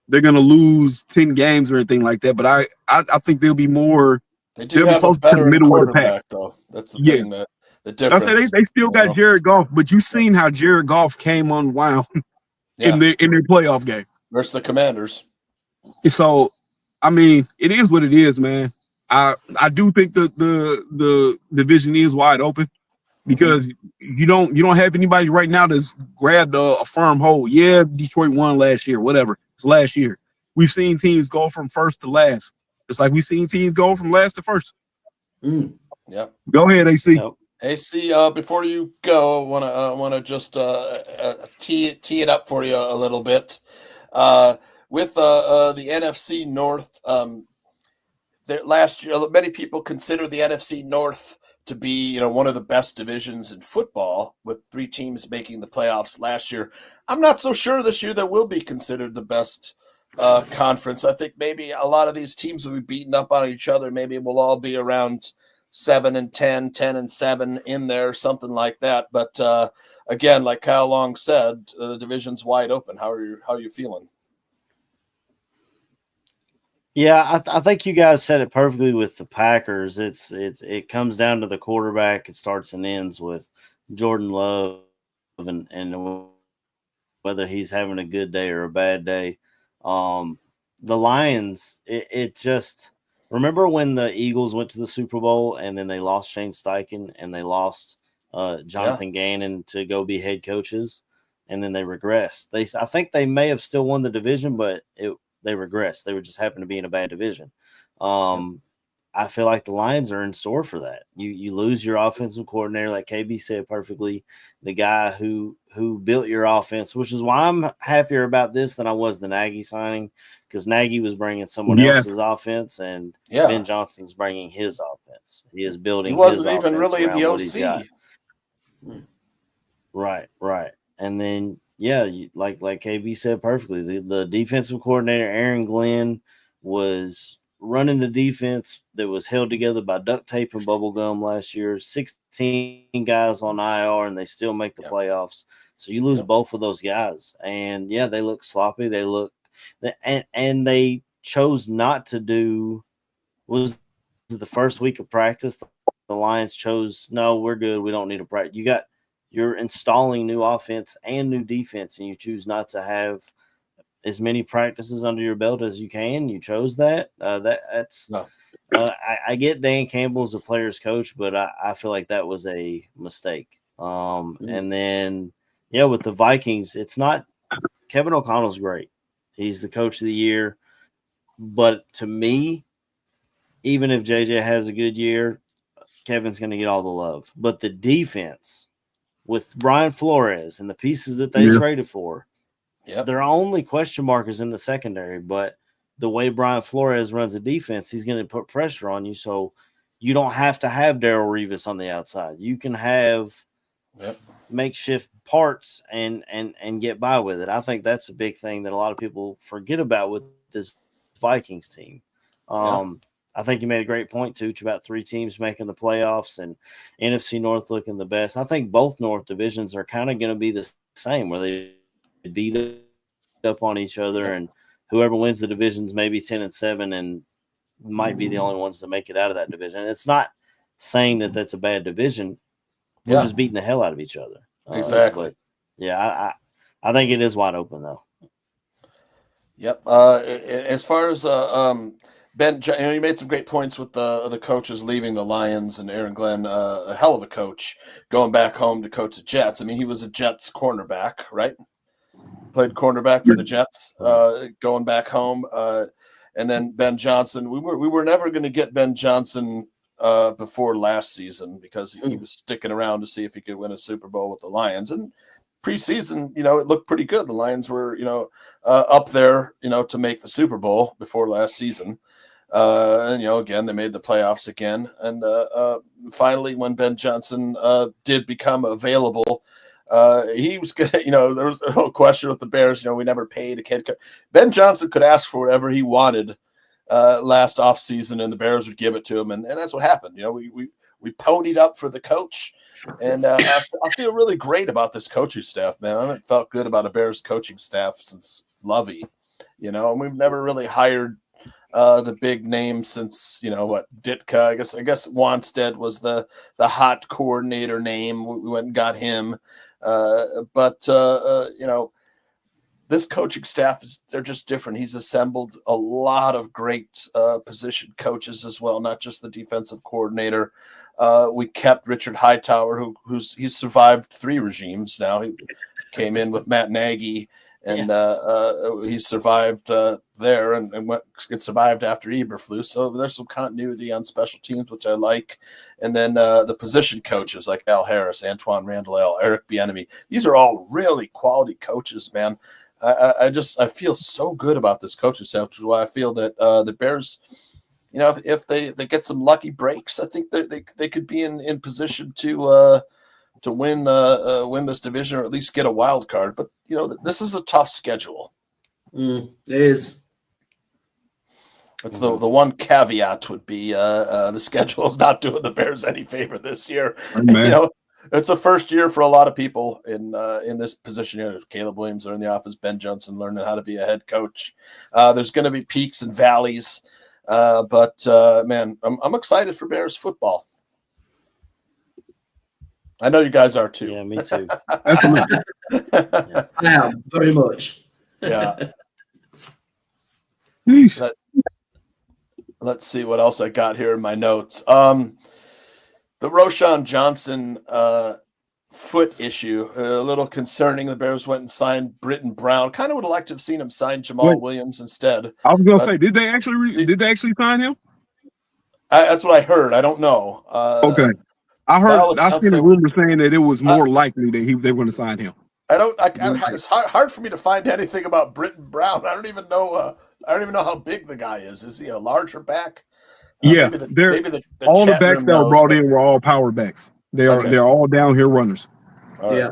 they're gonna lose 10 games or anything like that. But I think they'll be more. They do They'll be have a closer to the veteran middle of the pack. quarterback, though. That's the Yeah. thing that the I said difference. they still got Jared Goff, but you've seen how Jared Goff came unwound in their playoff game versus the Commanders. So, I mean, it is what it is, man. I do think the division is wide open because you don't have anybody right now that's grabbed a firm hold. Yeah, Detroit won last year, whatever. It's last year. We've seen teams go from first to last. It's like we've seen teams go from last to first. Yep. Go ahead, AC. AC, before you go, I wanna just tee it up for you a little bit. With the NFC North, last year, many people consider the NFC North to be, one of the best divisions in football, with 3 teams making the playoffs last year. I'm not so sure this year that will be considered the best conference. I think maybe a lot of these teams will be beaten up on each other. Maybe we'll all be around 7-10, 10-7 in there, something like that. But again, like Kyle Long said, the division's wide open. How are you feeling? Yeah, I think you guys said it perfectly with the Packers. It comes down to the quarterback. It starts and ends with Jordan Love and whether he's having a good day or a bad day. The Lions, it just remember when the Eagles went to the Super Bowl and then they lost Shane Steichen and they lost Jonathan Gannon to go be head coaches, and then they regressed. I think they may have still won the division, but they regressed. They were just happened to be in a bad division. I feel like the Lions are in store for that. You lose your offensive coordinator, like KB said perfectly, the guy who built your offense, which is why I'm happier about this than I was the Nagy signing, because Nagy was bringing someone else's offense, and Ben Johnson's bringing his offense. He is building. He wasn't even really the OC. Right. And then like KB said perfectly, the defensive coordinator Aaron Glenn was running the defense that was held together by duct tape and bubble gum last year. 16 guys on IR, and they still make the playoffs. So you lose both of those guys, and they look sloppy. They look, and they chose not to do. Was the first week of practice? The Lions chose, no, we're good. We don't need to practice. You're installing new offense and new defense, and you choose not to have as many practices under your belt as you can. You chose that. I get Dan Campbell's a player's coach, but I feel like that was a mistake. And then, with the Vikings, it's not – Kevin O'Connell's great. He's the coach of the year. But to me, even if JJ has a good year, Kevin's going to get all the love. But the defense – with Brian Flores and the pieces that they traded for, their only question mark is in the secondary. But the way Brian Flores runs a defense, he's going to put pressure on you. So you don't have to have Darrelle Revis on the outside. You can have makeshift parts and get by with it. I think that's a big thing that a lot of people forget about with this Vikings team. I think you made a great point, Tooch, about 3 teams making the playoffs and NFC North looking the best. I think both North divisions are kind of going to be the same, where they beat up on each other, and whoever wins the divisions maybe 10-7 and might be the only ones to make it out of that division. And it's not saying that that's a bad division. We're just beating the hell out of each other. Exactly. I think it is wide open, though. Yep. As far as Ben, you made some great points with the coaches leaving the Lions, and Aaron Glenn, a hell of a coach, going back home to coach the Jets. I mean, he was a Jets cornerback, right? Played cornerback for the Jets, going back home. And then Ben Johnson. We were never going to get Ben Johnson before last season because he was sticking around to see if he could win a Super Bowl with the Lions. And preseason, it looked pretty good. The Lions were, up there, to make the Super Bowl before last season. And again, they made the playoffs again. And finally, when Ben Johnson did become available, he was good. There was a whole question with the Bears. We never paid a kid. Ben Johnson could ask for whatever he wanted last offseason, and the Bears would give it to him. And that's what happened. We ponied up for the coach. And I feel really great about this coaching staff, man. I haven't felt good about a Bears coaching staff since Lovey. and we've never really hired the big name since, Ditka. I guess Wanstead was the hot coordinator name. We went and got him. But this coaching staff they're just different. He's assembled a lot of great position coaches as well, not just the defensive coordinator. We kept Richard Hightower, he's survived 3 regimes now. He came in with Matt Nagy, and he survived there and survived after Eberflus. So there's some continuity on special teams, which I like. And then the position coaches like Al Harris, Antoine Randall, Eric Bieniemy. These are all really quality coaches, man. I feel so good about this coaching staff, which is why I feel that the Bears, if they get some lucky breaks, I think that they could be in position to win this division, or at least get a wild card. But this is a tough schedule. It is. It's the one caveat would be the schedule is not doing the Bears any favor this year. It's the first year for a lot of people in this position. Caleb Williams learning the office, Ben Johnson learning how to be a head coach. There's going to be peaks and valleys, but man, I'm excited for Bears football. I know you guys are too. Yeah, me too. I am very much. Yeah. Let's see what else I got here in my notes. The Roschon Johnson foot issue, a little concerning. The Bears went and signed Britton Brown. Kind of would have liked to have seen him sign Jamal Williams instead. I was going to say, did they actually sign him? That's what I heard. I don't know. Okay. I seen a rumor saying that it was more likely that they were going to sign him. It's hard for me to find anything about Britton Brown. I don't even know how big the guy is. Is he a larger back? Yeah, all the backs that were brought in were all power backs. They're all downhill runners. All right.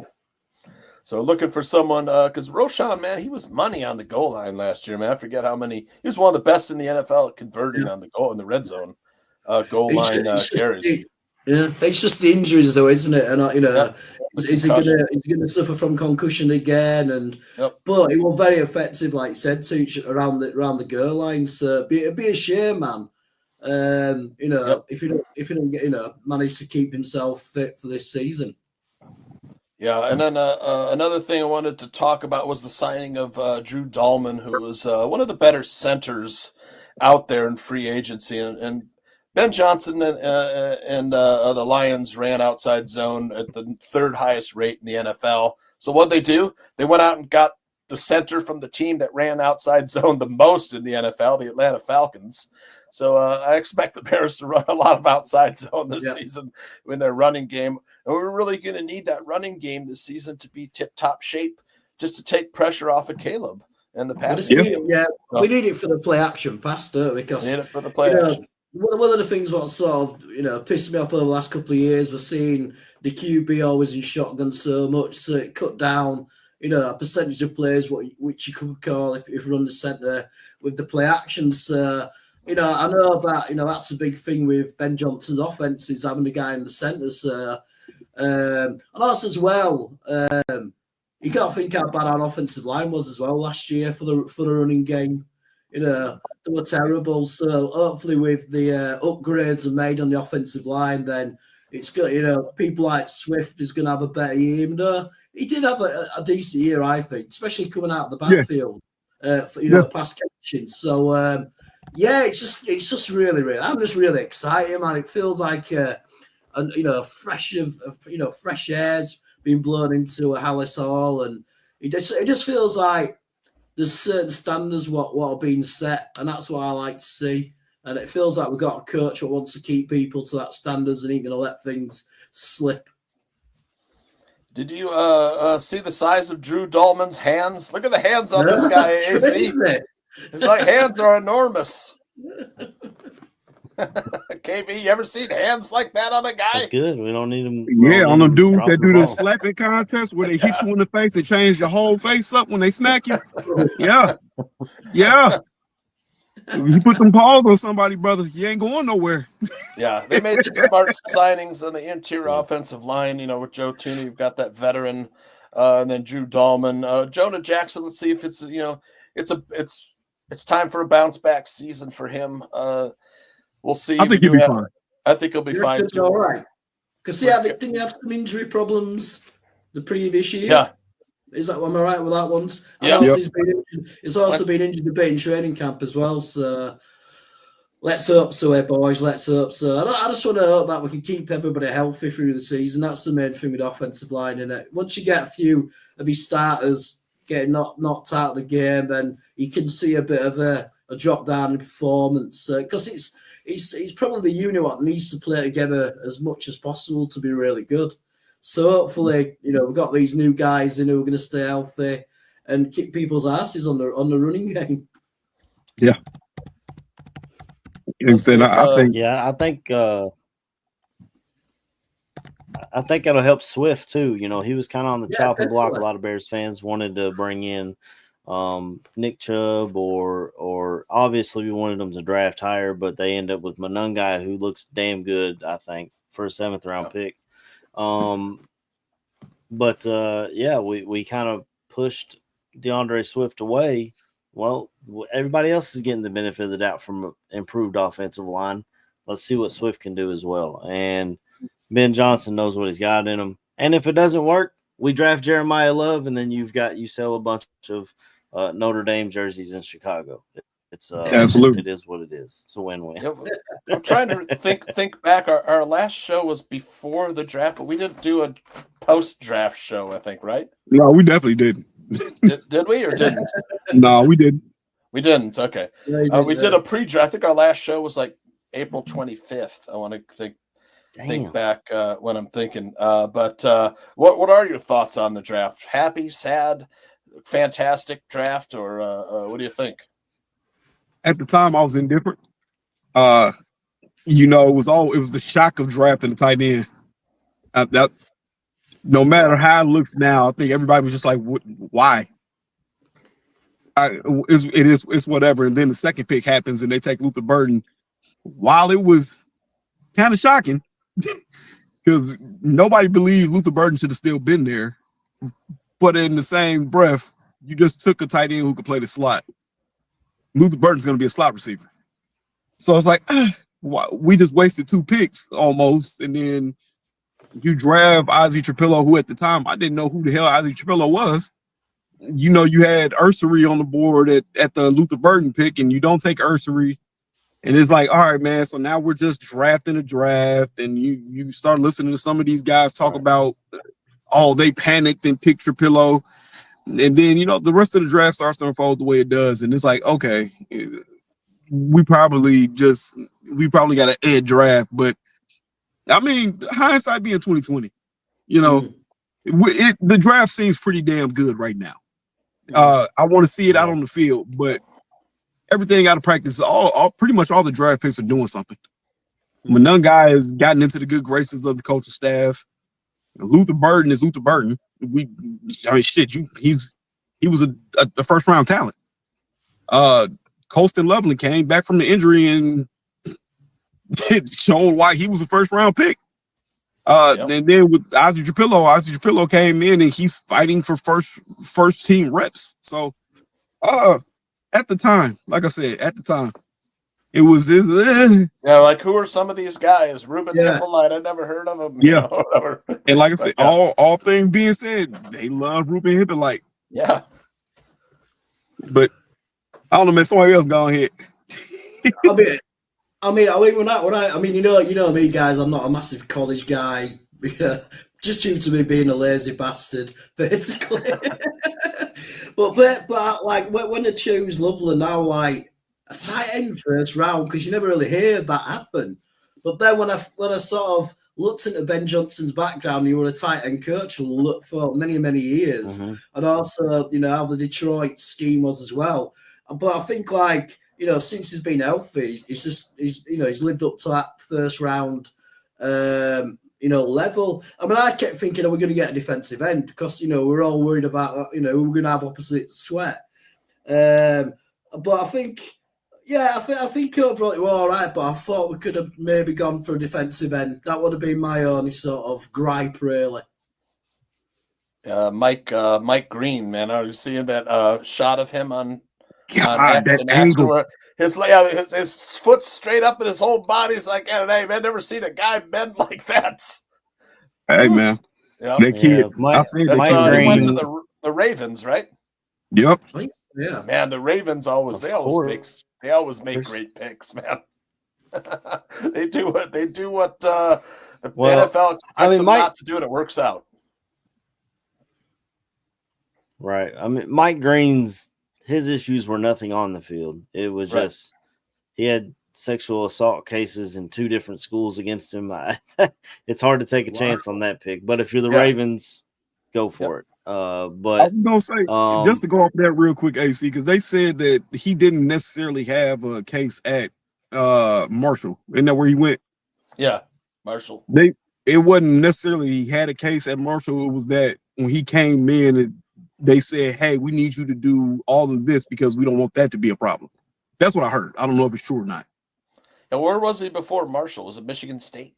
So looking for someone because Roschon, man, he was money on the goal line last year, man. I forget how many. He was one of the best in the NFL at converting on the goal in the red zone goal line carries. It's just the injuries, though, isn't it? And is he gonna suffer from concussion again? And but he was very effective, like you said, around the goal line. So it'd be a shame, man. If you don't get manage to keep himself fit for this season. Yeah, and then another thing I wanted to talk about was the signing of Drew Dahlman, who was one of the better centers out there in free agency, and Ben Johnson and the Lions ran outside zone at the 3rd highest rate in the NFL. So what they do? They went out and got the center from the team that ran outside zone the most in the NFL, the Atlanta Falcons. So I expect the Bears to run a lot of outside zone this season in their running game. And we're really going to need that running game this season to be tip-top shape just to take pressure off of Caleb and the pass. We need it for the play-action pass, don't we? Because we need it for the play-action. One of the things what sort of, pissed me off over the last couple of years was seeing the QB always in shotgun so much, so it cut down, a percentage of plays which you could call if you run the center with the play actions. I know that, that's a big thing with Ben Johnson's offense is having the guy in the center. So, and also as well, you can't think how bad our offensive line was as well last year for the running game. They were terrible. So hopefully with the upgrades made on the offensive line, then it's good. People like Swift is going to have a better year. He did have a decent year, I think, especially coming out of the backfield, pass catching. So, it's just really, really. I'm just really excited, man. It feels like fresh air's being blown into Hallis Hall, and it just feels like there's certain standards what are being set, and that's what I like to see. And it feels like we've got a coach who wants to keep people to that standards and ain't going to let things slip. Did you see the size of Drew Dahlman's hands? Look at the hands on this guy, AC. It's like hands are enormous. KB, you ever seen hands like that on a guy? That's good. We don't need them. Yeah, on them dudes that do the slapping contest where they hit you in the face and change your whole face up when they smack you. Yeah. You put them paws on somebody, brother, you ain't going nowhere. Yeah, they made some smart signings on the interior offensive line. With Joe Tooney, you've got that veteran, and then Drew Dahlman, Jonah Jackson. Let's see if it's it's time for a bounce back season for him. We'll see. I think he'll be fine. I think he'll be fine too. All right. Because didn't he have some injury problems the previous year? Yeah. Is that am I right with that one? Yeah. He's also been injured a bit in training camp as well. So let's hope so, boys. Let's hope so. I just want to hope that we can keep everybody healthy through the season. That's the main thing with the offensive line, isn't it? Once you get a few of his starters getting knocked out of the game, then you can see a bit of a drop down in performance. Because it's probably the unit what needs to play together as much as possible to be really good. So hopefully, we've got these new guys in who are going to stay healthy and kick people's asses on the running game. Yeah. I think it'll help Swift too. He was kind of on the chopping block. A lot of Bears fans wanted to bring in Nick Chubb or obviously we wanted them to draft higher, but they end up with Monungai, who looks damn good, I think, for a 7th round pick. We kind of pushed DeAndre Swift away. Well, everybody else is getting the benefit of the doubt from an improved offensive line. Let's see what Swift can do as well. And Ben Johnson knows what he's got in him. And if it doesn't work, we draft Jeremiah Love, and then you sell a bunch of Notre Dame jerseys in Chicago. It's absolutely, it is what it is. It's a win-win. Yeah, I'm trying to think back. Our last show was before the draft, but we didn't do a post-draft show, I think, right? No, we definitely didn't. Did we or didn't? No, we didn't. We didn't. Okay. We did a pre-draft. I think our last show was like April 25th. I want to think back when I'm thinking. But what are your thoughts on the draft? Happy, sad, fantastic draft, or what do you think? At the time, I was indifferent. It was the shock of drafting the tight end. That no matter how it looks now, I think everybody was just like, why? It's whatever. And then the second pick happens and they take Luther Burden. While it was kind of shocking because nobody believed Luther Burden should have still been there. But in the same breath, you just took a tight end who could play the slot. Luther Burden's going to be a slot receiver. So it's like, we just wasted 2 picks almost. And then you draft Ozzie Trapillo, who at the time, I didn't know who the hell Ozzie Trapillo was. You had Ursery on the board at the Luther Burden pick, and you don't take Ursery. And it's like, all right, man, so now we're just drafting a draft. And you start listening to some of these guys talk about, they panicked and picked Trapillo. And then, the rest of the draft starts to unfold the way it does. And it's like, okay, we probably got an edge draft. But, I mean, hindsight being 2020, the draft seems pretty damn good right now. I want to see it out on the field, but everything out of practice, pretty much all the draft picks are doing something. Monungai has gotten into the good graces of the coaching staff. Luther Burden is Luther Burden. He was a first round talent. Colston Loveland came back from the injury and showed why he was a first round pick. And then with Ozzie Trapillo came in and he's fighting for first team reps. So at the time, like I said, it was like who are some of these guys? Ruben Hippolyte, I never heard of him. Yeah. And like I said, all things being said, they love Ruben Hippolyte. Yeah. But I don't know, man, somebody else go ahead. I mean, you know me, guys. I'm not a massive college guy, just due to me being a lazy bastard, basically. but like when they choose Loveland now, like a tight end first round, because you never really hear that happen. But then when I sort of looked into Ben Johnson's background, he was a tight end coach for many years, and also how the Detroit scheme was as well. But I think since he's been healthy, he's lived up to that first round, level. I mean, I kept thinking, are we going to get a defensive end? Because, we're all worried about, we're going to have opposite Sweat. But I think overall it was all right, but I thought we could have maybe gone for a defensive end. That would have been my only sort of gripe, really. Mike Green, man, are you seeing that shot of him on God, that and angle. his foot straight up and his whole body's like, hey, man, I've never seen a guy bend like that. Hey, man. Yep. That kid, Mike, I said He that went kid. to the Ravens, right? Yep. Yeah. Man, the Ravens always make great picks, man. they do what the NFL expects them not to do, and it works out. Right. I mean, Mike Green's his issues were nothing on the field. It was just he had sexual assault cases in 2 different schools against him. It's hard to take a chance on that pick. But if you're the Ravens, go for it. But I was gonna say, just to go off that real quick, AC, because they said that he didn't necessarily have a case at Marshall. Isn't that where he went? Yeah, Marshall. It wasn't necessarily he had a case at Marshall. It was that when he came in, they said, "Hey, we need you to do all of this because we don't want that to be a problem." That's what I heard. I don't know if it's true or not. And where was he before Marshall? Was it Michigan State?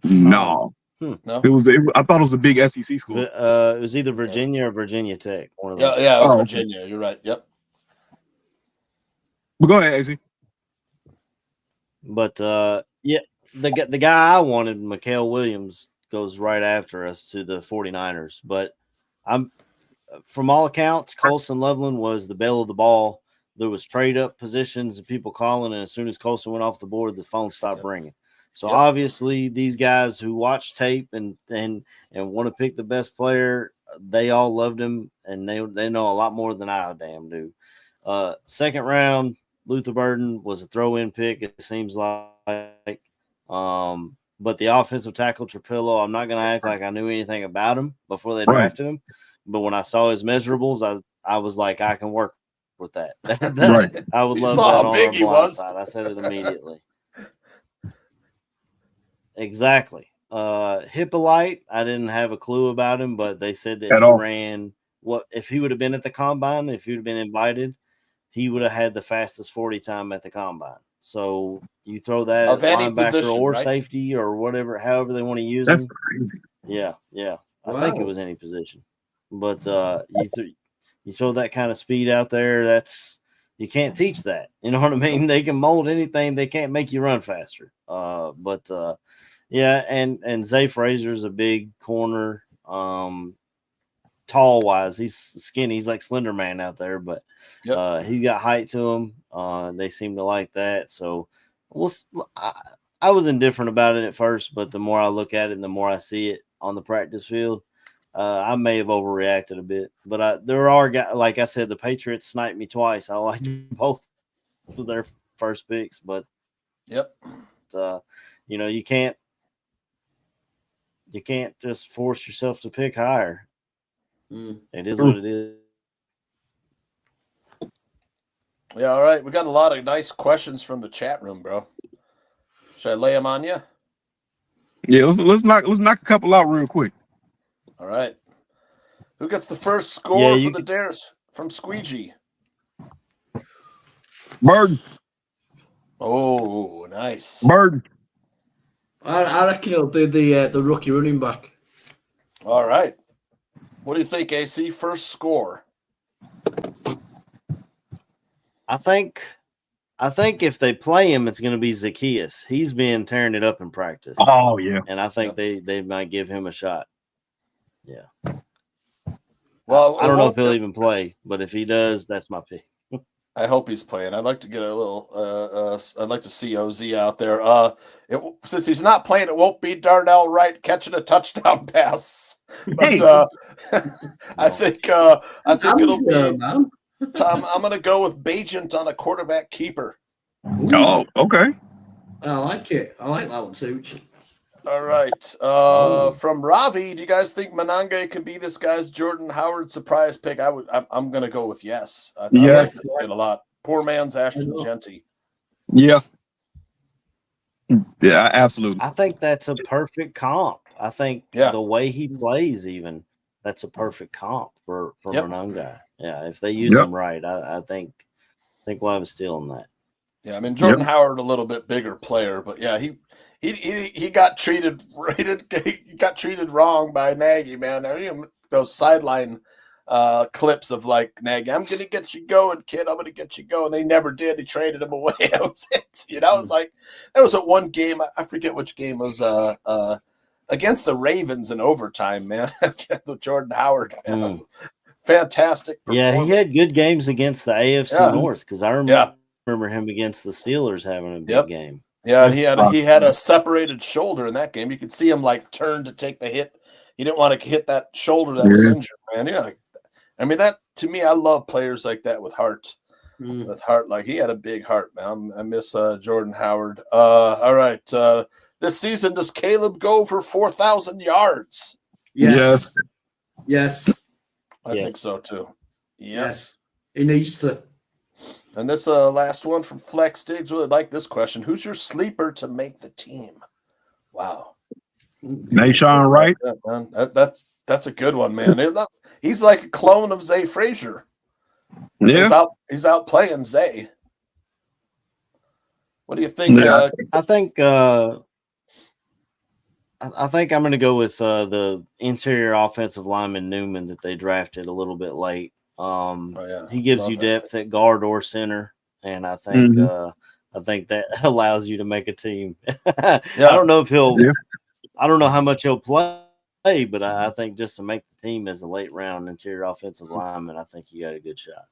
No. No. I thought it was a big SEC school. It was either Virginia or Virginia Tech. One of those. Yeah, it was Virginia. Okay. You're right. Yep. But go ahead, AC. But the guy I wanted, Mikael Williams, goes right after us to the 49ers. But from all accounts, Colson Loveland was the belle of the ball. There was trade up positions and people calling, and as soon as Colson went off the board, the phone stopped ringing. So obviously, these guys who watch tape and want to pick the best player, they all loved him, and they know a lot more than I damn do. Second round, Luther Burden was a throw-in pick, it seems like. But the offensive tackle, Trapillo, I'm not going to act like I knew anything about him before they drafted him. But when I saw his measurables, I was like, I can work with that. I would love that on our blind side. I said it immediately. Exactly. Hippolyte, I didn't have a clue about him, but they said that he ran if he would have been at the combine, if he would have been invited, he would have had the fastest 40 time at the combine. So you throw that at linebacker or safety or whatever, however they want to use him. That's crazy. Yeah. I think it was any position. But you throw that kind of speed out there, you can't teach that. You know what I mean? They can mold anything. They can't make you run faster. And Zay Frazier's a big corner. Tall wise, he's skinny. He's like Slender Man out there, but he got height to him. They seem to like that. So I was indifferent about it at first, but the more I look at it and the more I see it on the practice field, I may have overreacted a bit. But there are guys, like I said, the Patriots sniped me twice. I liked both of their first picks, but you can't just force yourself to pick higher. It is what it is. Yeah, all right. We got a lot of nice questions from the chat room, bro. Should I lay them on you? Yeah, let's knock a couple out real quick. All right. Who gets the first score for the Dares from Squeegee? Bird. Oh, nice. Bird. I reckon it'll be the rookie running back. All right. What do you think, AC? First score. I think if they play him, it's going to be Zacchaeus. He's been tearing it up in practice. Oh yeah, and I think they might give him a shot. Yeah. Well, I don't know if he'll even play, but if he does, that's my pick. I hope he's playing. I'd like to get a little. I'd like to see OZ out there. Since he's not playing, it won't be Darnell Wright catching a touchdown pass. But I think it'll be. Tom, I'm going to go with Bajent on a quarterback keeper. Oh, okay. I like it. I like that one too. All right. From Ravi, do you guys think Manange can be this guy's Jordan Howard surprise pick? I'm going to go with yes. I like it a lot. Poor man's Ashton Genty. Yeah. Yeah, absolutely. I think that's a perfect comp. I think the way he plays, even that's a perfect comp for Manange. Yeah, if they use him right, I think we'll have a steal on that. Yeah, I mean Jordan Howard, a little bit bigger player, but yeah, he got treated wrong by Nagy, man. I mean, those sideline clips of like Nagy, I'm going to get you going, kid. I'm going to get you going. They never did. He traded him away. That was it. You know, it's like that was at one game. I forget which game was against the Ravens in overtime, man. The Jordan Howard, man. Fantastic. Yeah, he had good games against the AFC North because I remember him against the Steelers having a big game. Yeah, he had a separated shoulder in that game. You could see him like turn to take the hit. He didn't want to hit that shoulder that was injured, man. Yeah, I mean that to me, I love players like that with heart. With heart, like he had a big heart, man. I miss Jordan Howard. All right, this season does Caleb go for 4,000 yards? Yes. I think so too. Yes, he needs to. And this last one from Flex Diggs. Really like this question. Who's your sleeper to make the team? Wow. Nashawn Wright. Man. That's a good one, man. He's like a clone of Zay Frazier. Yeah. He's out playing Zay. What do you think? Yeah. I think I'm going to go with the interior offensive lineman Newman that they drafted a little bit late. He gives you depth at guard or center, and I think that allows you to make a team. I don't know if I don't know how much he'll play, but I think just to make the team as a late round interior offensive lineman, I think you got a good shot.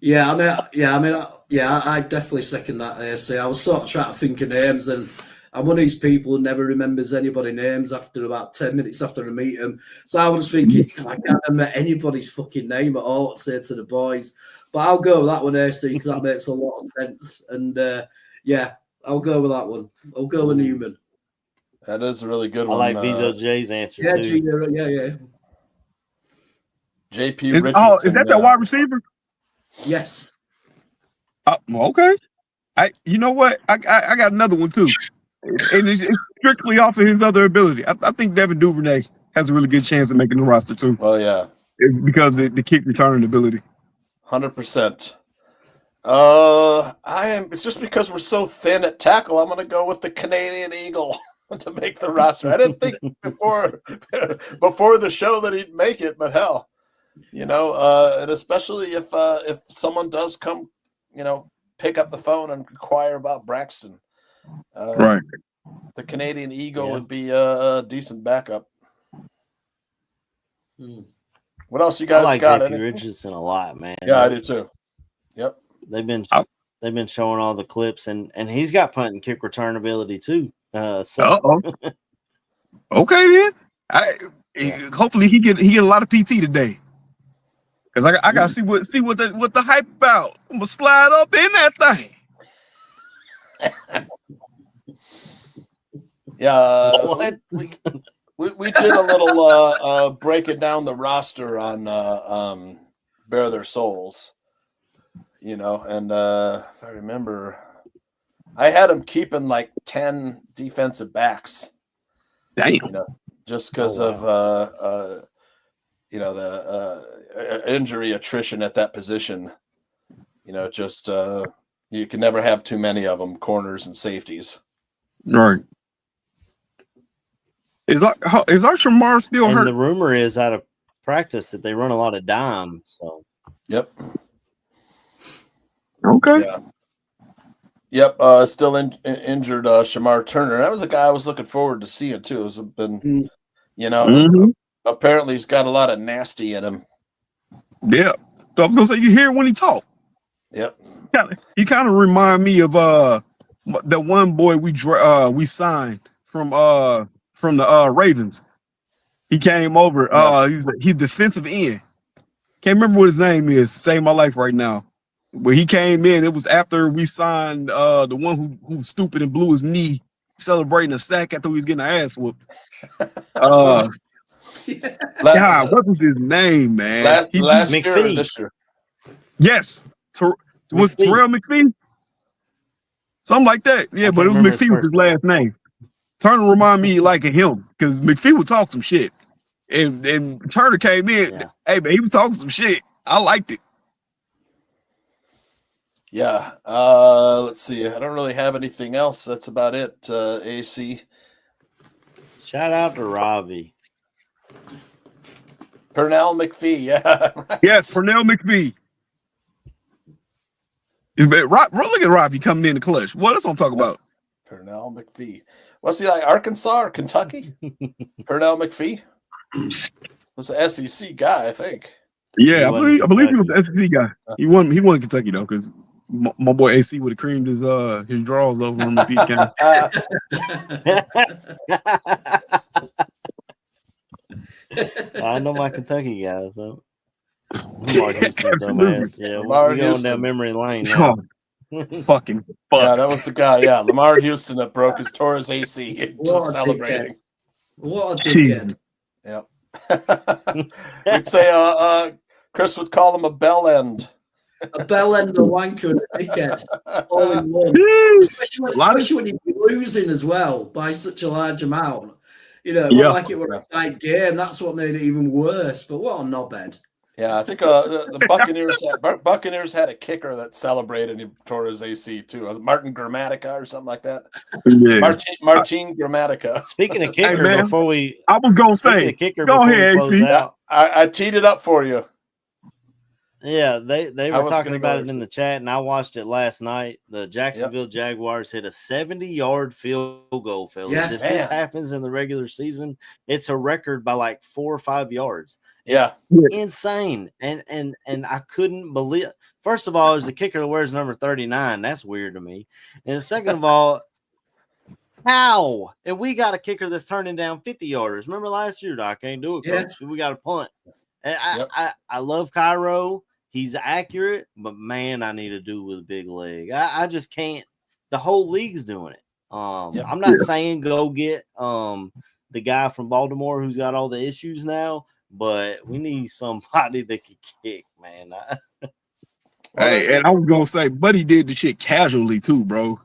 I definitely second that. ASC. I was sort of trying to think of names, and I'm one of these people who never remembers anybody's names after about 10 minutes after I meet them. So I was thinking, I can't remember anybody's fucking name at all to say to the boys. But I'll go with that one, ASC, because that makes a lot of sense. And I'll go with that one. I'll go with Newman. That is a really good one. I like Vizo J's answer too. Yeah. JP Richardson. Is that that wide receiver? Yes. Okay. You know what? I got another one too. And it's strictly off of his other ability. I think Devin Duvernay has a really good chance of making the roster too. Oh yeah. It's because of the kick returning ability. 100%. It's just because we're so thin at tackle. I'm going to go with the Canadian Eagle to make the roster. I didn't think before the show that he'd make it, but hell, and especially if someone does come, pick up the phone and inquire about Braxton. Right. The Canadian Eagle would be a decent backup. What else you guys got? I like JP Richardson a lot, man. Yeah, I do too. Yep. They've been showing all the clips, and he's got punt and kick return ability too. Okay then. Hopefully he get a lot of PT today. Because I gotta see what the hype about. I'm gonna slide up in that thing. Yeah, we did a little breaking down the roster on Bare Their Souls, and if I remember, I had him keeping like 10 defensive backs. Damn. Just because of the injury attrition at that position. You can never have too many of them, corners and safeties. Right. Is our Shamar still hurt? The rumor is out of practice that they run a lot of dime. So. Yep. Okay. Yeah. Yep. Still injured Shamar Turner. That was a guy I was looking forward to seeing too. It's been, apparently he's got a lot of nasty in him. Yeah. So I was gonna say you hear when he talk. Yep. He kind of remind me of the one boy we signed from the Ravens. He came over. He's defensive end. Can't remember what his name is. Save my life right now. But he came in. It was after we signed the one who was stupid and blew his knee celebrating a sack after he was getting an ass whooped. What was his name, man? Last year or this year? Yes. Was Terrell McPhee? Something like that. Yeah, but it was McPhee with his last name. Turner remind me like of him because McPhee would talk some shit. And Turner came in. Yeah. Hey, man, he was talking some shit. I liked it. Yeah. Let's see. I don't really have anything else. That's about it, AC. Shout out to Ravi. Pernell McPhee, yeah. Yes, Pernell McPhee. Look at Robbie coming in the clutch. What else I'm talking about? Pernell McPhee. Was he like Arkansas or Kentucky? Pernell McPhee was an SEC guy, I think. Yeah, I believe he was the SEC guy. He won Kentucky though, because my boy AC would have creamed his draws over him if he came. I know my Kentucky guys. So. Absolutely. Yeah, we're going down memory lane now. Fucking fuck. Yeah, that was the guy. Yeah, Lamar Houston that tore his AC just celebrating. What a dickhead. Yep. We'd say Chris would call him a bell end. A bell end, a wanker, and a dickhead. All in one. Especially when you're losing as well by such a large amount. You know, like it were a tight game. That's what made it even worse. But what a knobhead. Yeah, I think the Buccaneers had a kicker that celebrated and he tore his AC too. Martin Grammatica or something like that. Yeah. Martin Grammatica. Speaking of kickers, I was gonna say, go ahead, AC. I teed it up for you. Yeah, they were talking about it in the chat, and I watched it last night. The Jacksonville Jaguars hit a 70-yard field goal, fellas. Yeah, if this happens in the regular season, it's a record by like 4 or 5 yards. Yeah, it's insane, and I couldn't believe. First of all, there's a kicker that wears number 39. That's weird to me. And second of all, how? And we got a kicker that's turning down 50-yarders. Remember last year, Doc? Can't do it, coach. We got a punt. And I love Cairo. He's accurate, but man, I need to do with a big leg. I just can't. The whole league's doing it. I'm not saying go get the guy from Baltimore who's got all the issues now, but we need somebody that can kick, man. Hey, and I was gonna say, Buddy did the shit casually too, bro.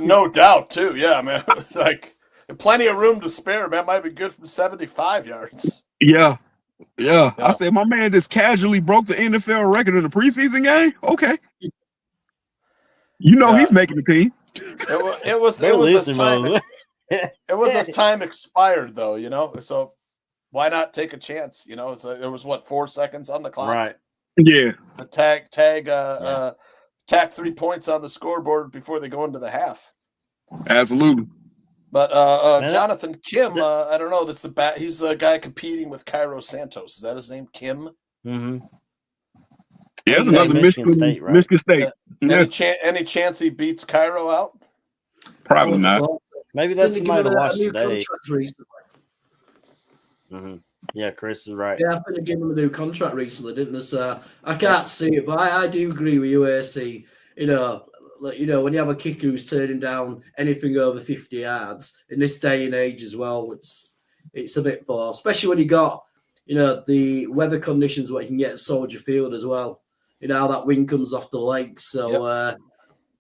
No doubt too. Yeah, man. It's like plenty of room to spare, man. Might be good from 75 yards. Yeah. I said, my man just casually broke the NFL record in the preseason game. Okay, he's making the team. It was as time expired, though. So why not take a chance? So there was 4 seconds on the clock, right? Yeah. Tack 3 points on the scoreboard before they go into the half. Absolutely. But Jonathan Kim, I don't know. That's he's the guy competing with Cairo Santos. Is that his name, Kim? Mm-hmm. Yeah, that's another Michigan State. Right? Michigan State. Any chance he beats Cairo out? Probably not. Maybe that's somebody to watch today. Mm-hmm. Yeah, Chris is right. Yeah, I think they gave him a new contract recently, didn't they? So I can't see it, but I do agree with you, AC. When you have a kicker who's turning down anything over 50 yards in this day and age as well, it's a bit poor, especially when you got, the weather conditions where you can get at Soldier Field as well. How that wind comes off the lake. So,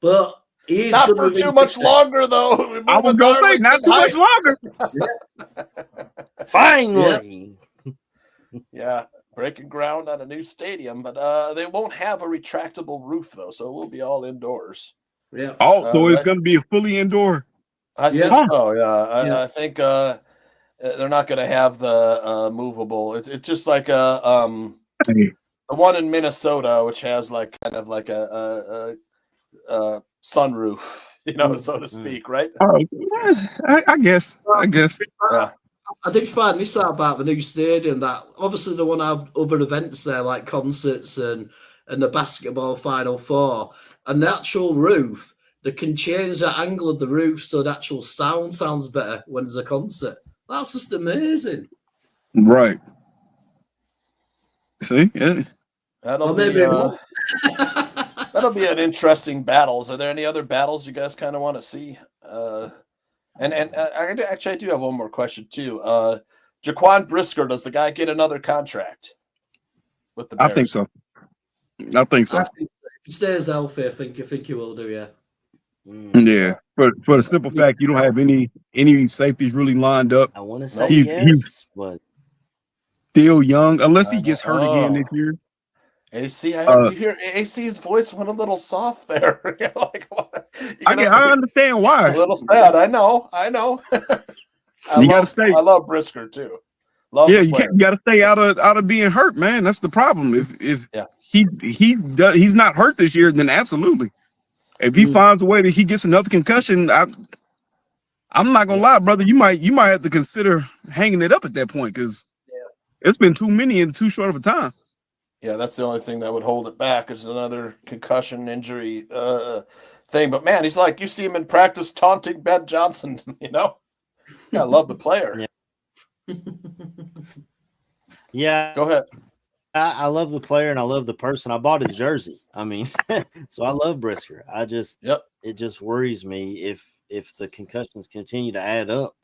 but he's not for too much longer, though. I was going to say, not too much longer. Finally. Yeah. Breaking ground on a new stadium, but they won't have a retractable roof, though, so it will be all indoors. Yeah. Oh, so it's going to be a fully indoor. I think so, yeah. I think they're not going to have the movable. It's just like the one in Minnesota, which has like kind of like a sunroof, so to speak, right? I guess. Yeah. I did find this out about the new stadium, that obviously they want to have other events there like concerts and the basketball Final Four. And the actual roof, they can change the angle of the roof so the actual sound sounds better when there's a concert. That's just amazing. Right. See? Yeah. That'll be an interesting battles. Are there any other battles you guys kind of want to see? And I do have one more question too. Jaquan Brisker, does the guy get another contract with the Bears? I think so. If he stays healthy, I think he will do. Yeah. Yeah. For the simple fact you don't have any safeties really lined up. I want to say yes, but still young unless he gets hurt again this year. AC, I heard you hear AC's voice went a little soft there. I understand why. A little sad. I know. I love Brisker too. You got to stay out of being hurt, man. That's the problem. If he's not hurt this year, then absolutely. If he finds a way that he gets another concussion, I'm not gonna lie, brother. You might have to consider hanging it up at that point because it's been too many in too short of a time. Yeah, that's the only thing that would hold it back is another concussion injury thing. But man, he's like, you see him in practice taunting Ben Johnson. You know, I love the player. Yeah. Go ahead. I love the player and I love the person. I bought his jersey. I mean, so I love Brisker. It just worries me if the concussions continue to add up.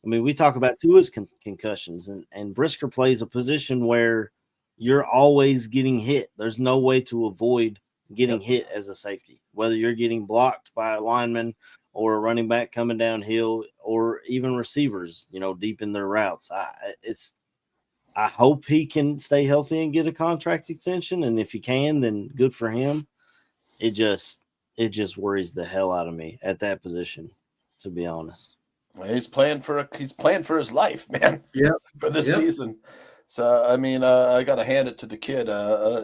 I mean, we talk about Tua's concussions, and Brisker plays a position where you're always getting hit. There's no way to avoid getting hit as a safety, whether you're getting blocked by a lineman or a running back coming downhill or even receivers, deep in their routes. I hope he can stay healthy and get a contract extension. And if he can, then good for him. It just worries the hell out of me at that position, to be honest. Well, he's playing for his life, man. Yeah. For this season. So I mean, I got to hand it to the kid. I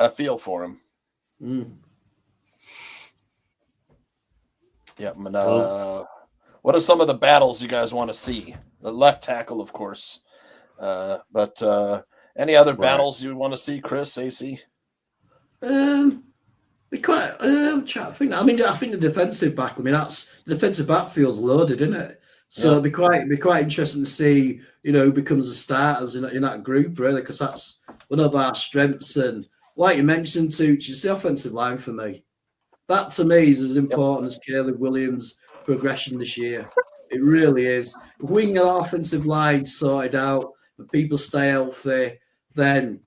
feel for him. Yeah. What are some of the battles you guys want to see? The left tackle, of course. But any other battles you want to see, Chris, AC? I think the defensive back. The defensive backfield's loaded, isn't it? So it'd be quite interesting to see, who becomes the starters in that group, really, because that's one of our strengths. And like you mentioned, Tooch, it's the offensive line for me. That to me is as important as Caleb Williams' progression this year. It really is. If we can get our offensive line sorted out and people stay healthy, then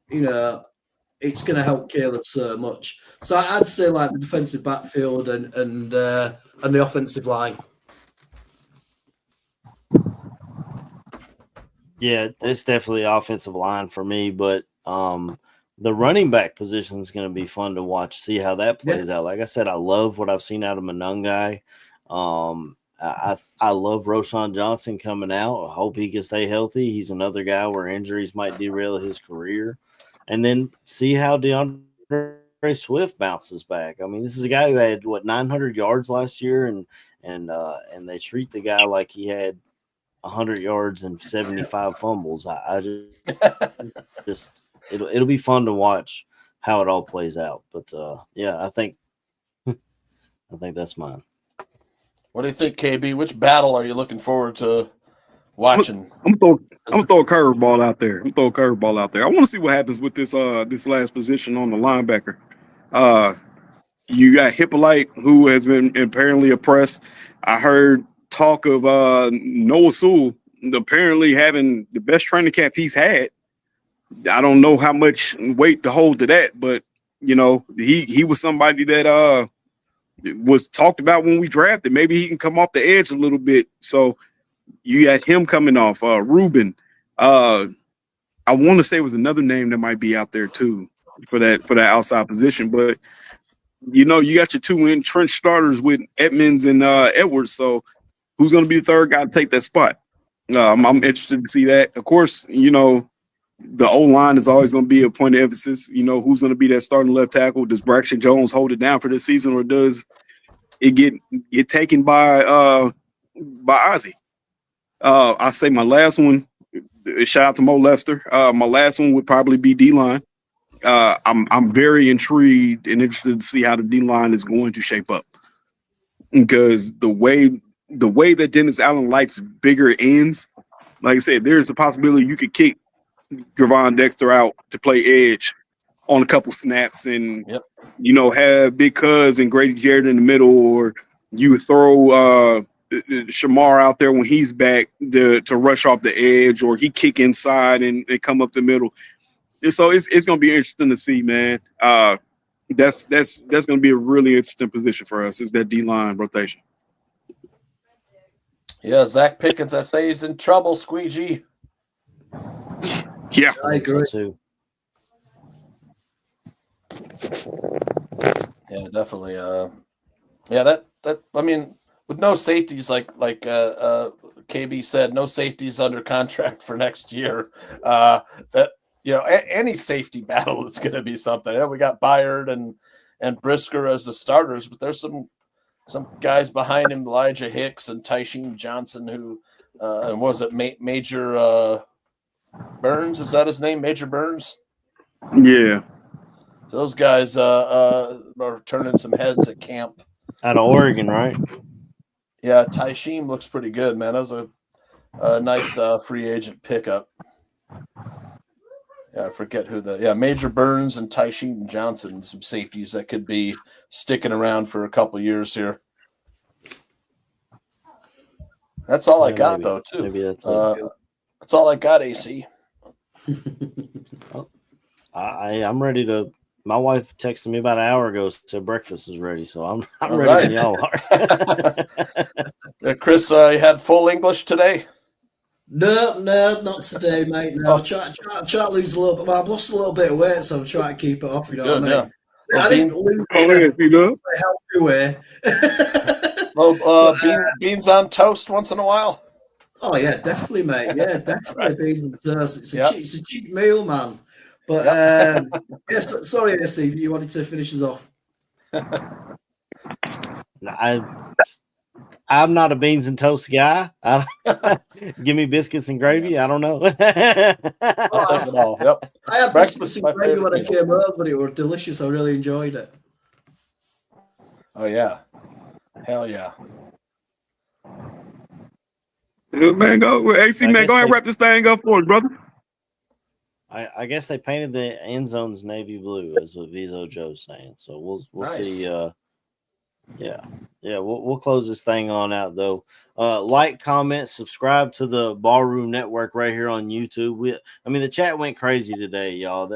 it's going to help Caleb so much. So I'd say like the defensive backfield and the offensive line. Yeah, it's definitely offensive line for me, but the running back position is going to be fun to watch, see how that plays out. Like I said, I love what I've seen out of Monungai. I love Roschon Johnson coming out. I hope he can stay healthy. He's another guy where injuries might derail his career. And then see how DeAndre Swift bounces back. I mean, this is a guy who had 900 yards last year, and they treat the guy like he had 100 yards and 75 fumbles. I just it'll be fun to watch how it all plays out. But I think that's mine. What do you think, KB? Which battle are you looking forward to watching? I'm gonna throw a curveball out there. I want to see what happens with this last position on the linebacker. You got Hippolyte, who has been apparently oppressed. I heard talk of Noah Sewell apparently having the best training camp he's had. I don't know how much weight to hold to that, but he was somebody that was talked about when we drafted. Maybe he can come off the edge a little bit. So you got him coming off. Ruben. I want to say it was another name that might be out there too for that outside position. But you got your two entrenched starters with Edmonds and Edwards. So who's going to be the third guy to take that spot? I'm interested to see that. Of course, the O-line is always going to be a point of emphasis. Who's going to be that starting left tackle? Does Braxton Jones hold it down for this season, or does it get taken by Ozzie? I say my last one. Shout out to Mo Lester. My last one would probably be D-line. I'm very intrigued and interested to see how the D-line is going to shape up, because the way that Dennis Allen likes bigger ends, like I said, there's a possibility you could kick Gervon Dexter out to play edge on a couple snaps and have Big Cuz and Grady Jarrett in the middle, or you throw Shamar out there when he's back to rush off the edge, or he kick inside and come up the middle. And so it's going to be interesting to see, man. That's going to be a really interesting position for us, is that D-line rotation. Yeah, Zach Pickens, I say he's in trouble, Squeegee. Yeah, I agree too. Yeah, definitely. That I mean, with no safeties like KB said, no safeties under contract for next year. Any safety battle is going to be something. We got Byard and Brisker as the starters, but there's some guys behind him, Elijah Hicks and Tysheen Johnson, who and was it Major Burns? Is that his name? Major Burns? Yeah. So those guys are turning some heads at camp. Out of Oregon, right? Yeah, Tysheen looks pretty good, man. That was a nice free agent pickup. Yeah, I forget who Major Burns and Tysheen Johnson, some safeties that could be sticking around for a couple years here. That's all I got, though, too. Maybe that's all I got, AC. I'm ready to. My wife texted me about an hour ago, said breakfast is ready, so I'm ready when y'all are. Chris, you had full English today? No, not today, mate. No, try to lose a little bit. Well, I've lost a little bit of weight, so I'm trying to keep it off. You know what I mean? I didn't lose a healthy way. Beans on toast once in a while. Oh yeah, definitely, mate. Yeah, definitely beans and toast. It's a cheap meal, man. But yes, sorry, Steve, you wanted to finish us off. I'm not a beans and toast guy. Give me biscuits and gravy. I don't know. I'll take it all. Yep. I had biscuits and gravy when I came over, but it was delicious. I really enjoyed it. Oh yeah, hell yeah. Man, go AC, man. Go ahead and wrap this thing up for us, brother. I guess they painted the end zones navy blue, as what Vizo Joe's saying. So we'll see. We'll close this thing on out though. Like, comment, subscribe to the Ballroom Network right here on YouTube. The chat went crazy today, y'all.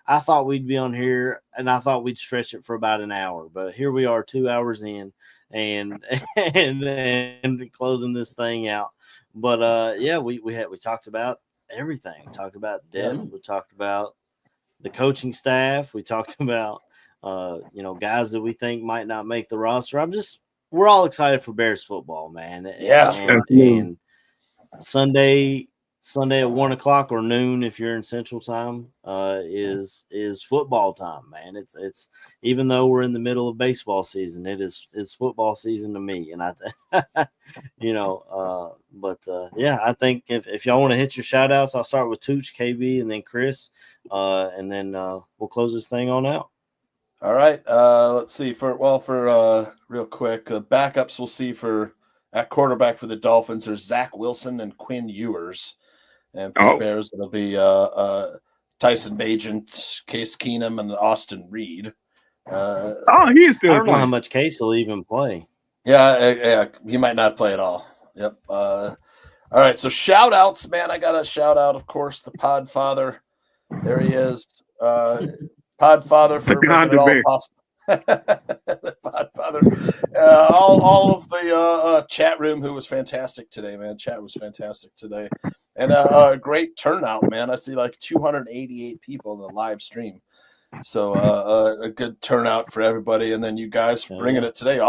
I thought we'd be on here and I thought we'd stretch it for about an hour, but here we are 2 hours in and closing this thing out. But we talked about everything. We talked about depth. We talked about the coaching staff. We talked about guys that we think might not make the roster. We're all excited for Bears football, man. Yeah. And Sunday at 1:00 or noon, if you're in Central Time, is football time, man. It's even though we're in the middle of baseball season, it's football season to me. And I think if y'all want to hit your shout outs, I'll start with Tooch, KB, and then Chris, and then we'll close this thing on out. All right. Let's see. For real quick, backups we'll see at quarterback for the Dolphins. There's Zach Wilson and Quinn Ewers, and for the Bears it'll be Tyson Bagent, Case Keenum, and Austin Reed. He is still. I don't know how much Case will even play. Yeah, he might not play at all. Yep. All right. So shout outs, man. I got a shout out, of course, the Podfather. There he is. Podfather for making it all possible. The Podfather. All of the chat room who was fantastic today, man. Chat was fantastic today. And a great turnout, man. I see like 288 people in the live stream. So a good turnout for everybody. And then you guys for bringing it today.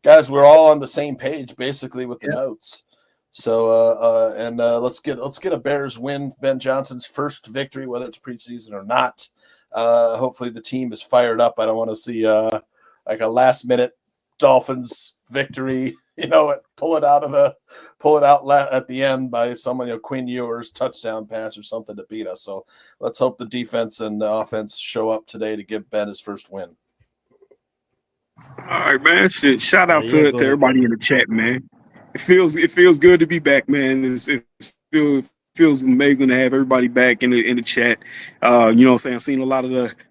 Guys, we're all on the same page basically with the notes. So let's get a Bears win. Ben Johnson's first victory, whether it's preseason or not. Hopefully the team is fired up. I don't want to see like a last minute Dolphins victory, pull it out at the end by someone, Quinn Ewers touchdown pass or something to beat us. So let's hope the defense and the offense show up today to give Ben his first win. All right, man. Shout out to everybody in the chat, man. It feels good to be back, man. It feels amazing to have everybody back in the chat. I'm saying? I've seen a lot of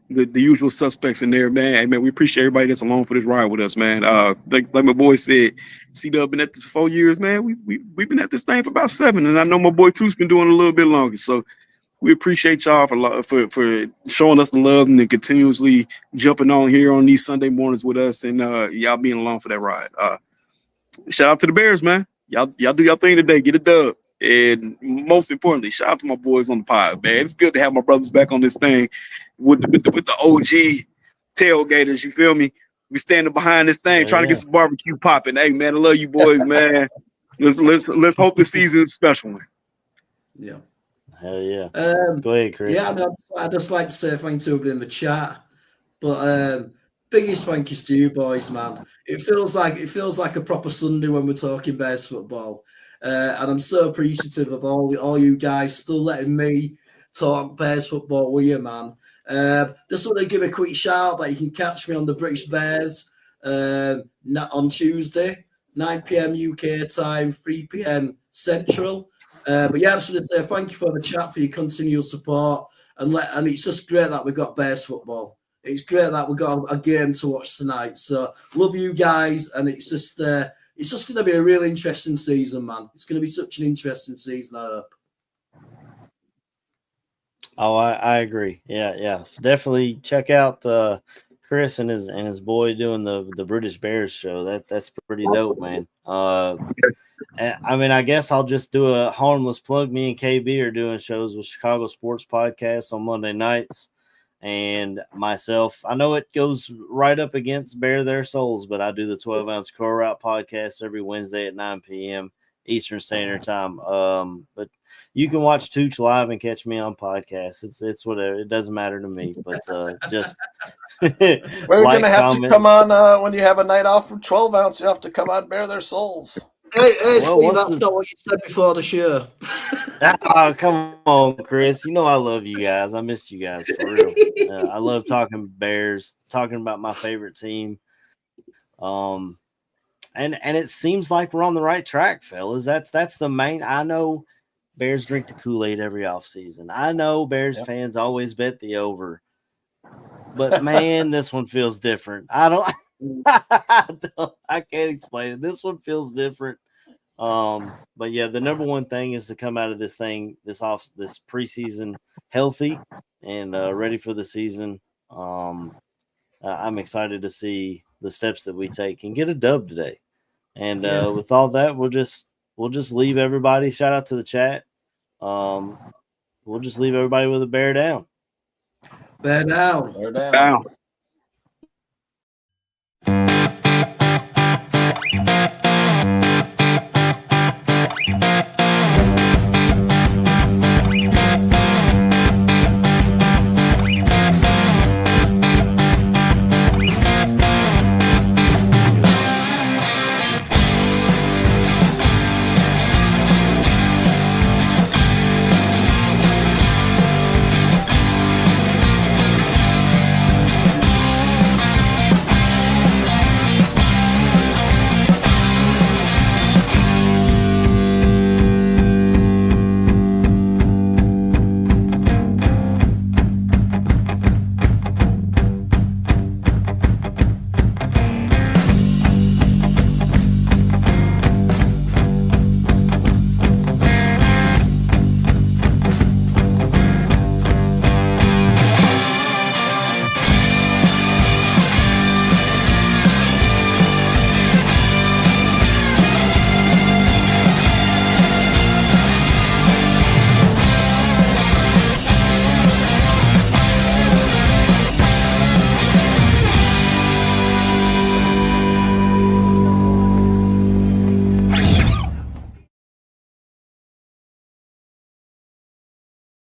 the usual suspects in there, man. Hey, man, we appreciate everybody that's along for this ride with us, man. Like my boy said, C-Dub been at this for 4 years, man. We've been at this thing for about 7, and I know my boy Too's been doing it a little bit longer. So we appreciate y'all for showing us the love and then continuously jumping on here on these Sunday mornings with us, and y'all being along for that ride. Shout out to the Bears, man. Y'all do your thing today. Get a dub. And most importantly, shout out to my boys on the pod, man. It's good to have my brothers back on this thing with the OG tailgaters. You feel me? We standing behind this thing, trying to get some barbecue popping. Hey, man, I love you boys, man. Let's hope the season is a special one. Yeah. Hell yeah. Go ahead, Chris. Yeah, I'd just like to say thank you to everybody in the chat. But biggest thank yous to you boys, man. It feels like a proper Sunday when we're talking Bears football. And I'm so appreciative of all you guys still letting me talk Bears football with you, man. Just want to give a quick shout out that you can catch me on the British Bears on Tuesday, 9 p.m. UK time, 3 p.m. Central. But yeah, I just want to say thank you for the chat, for your continual support, and it's just great that we got Bears football. It's great that we got a game to watch tonight. So love you guys, and it's just going to be a real interesting season, man. It's going to be such an interesting season, I hope. Oh, I agree. Yeah. Definitely check out Chris and his boy doing the British Bears show. That's pretty dope, man. I mean, I guess I'll just do a harmless plug. Me and KB are doing shows with Chicago Sports Podcast on Monday nights. And myself, I know it goes right up against Bare Their Souls, but I do the 12-ounce Crow Route podcast every Wednesday at 9 p.m. Eastern Standard Time. But you can watch Tooch live and catch me on podcasts. It's whatever. It doesn't matter to me. But just we're gonna have to come on when you have a night off from 12-ounce. You have to come on Bare Their Souls. Hey, Steve, that's not what you said before the show. Oh, come on, Chris. You know I love you guys. I missed you guys for real. I love talking Bears, talking about my favorite team. And it seems like we're on the right track, fellas. That's the main. I know Bears drink the Kool-Aid every offseason. I know Bears fans always bet the over. But man, this one feels different. I can't explain it. This one feels different. But yeah, the number one thing is to come out of this thing, this preseason healthy and ready for the season. I'm excited to see the steps that we take and get a dub today. And with all that, we'll just leave everybody. Shout out to the chat. We'll just leave everybody with a bear down. Bear down. Bear down.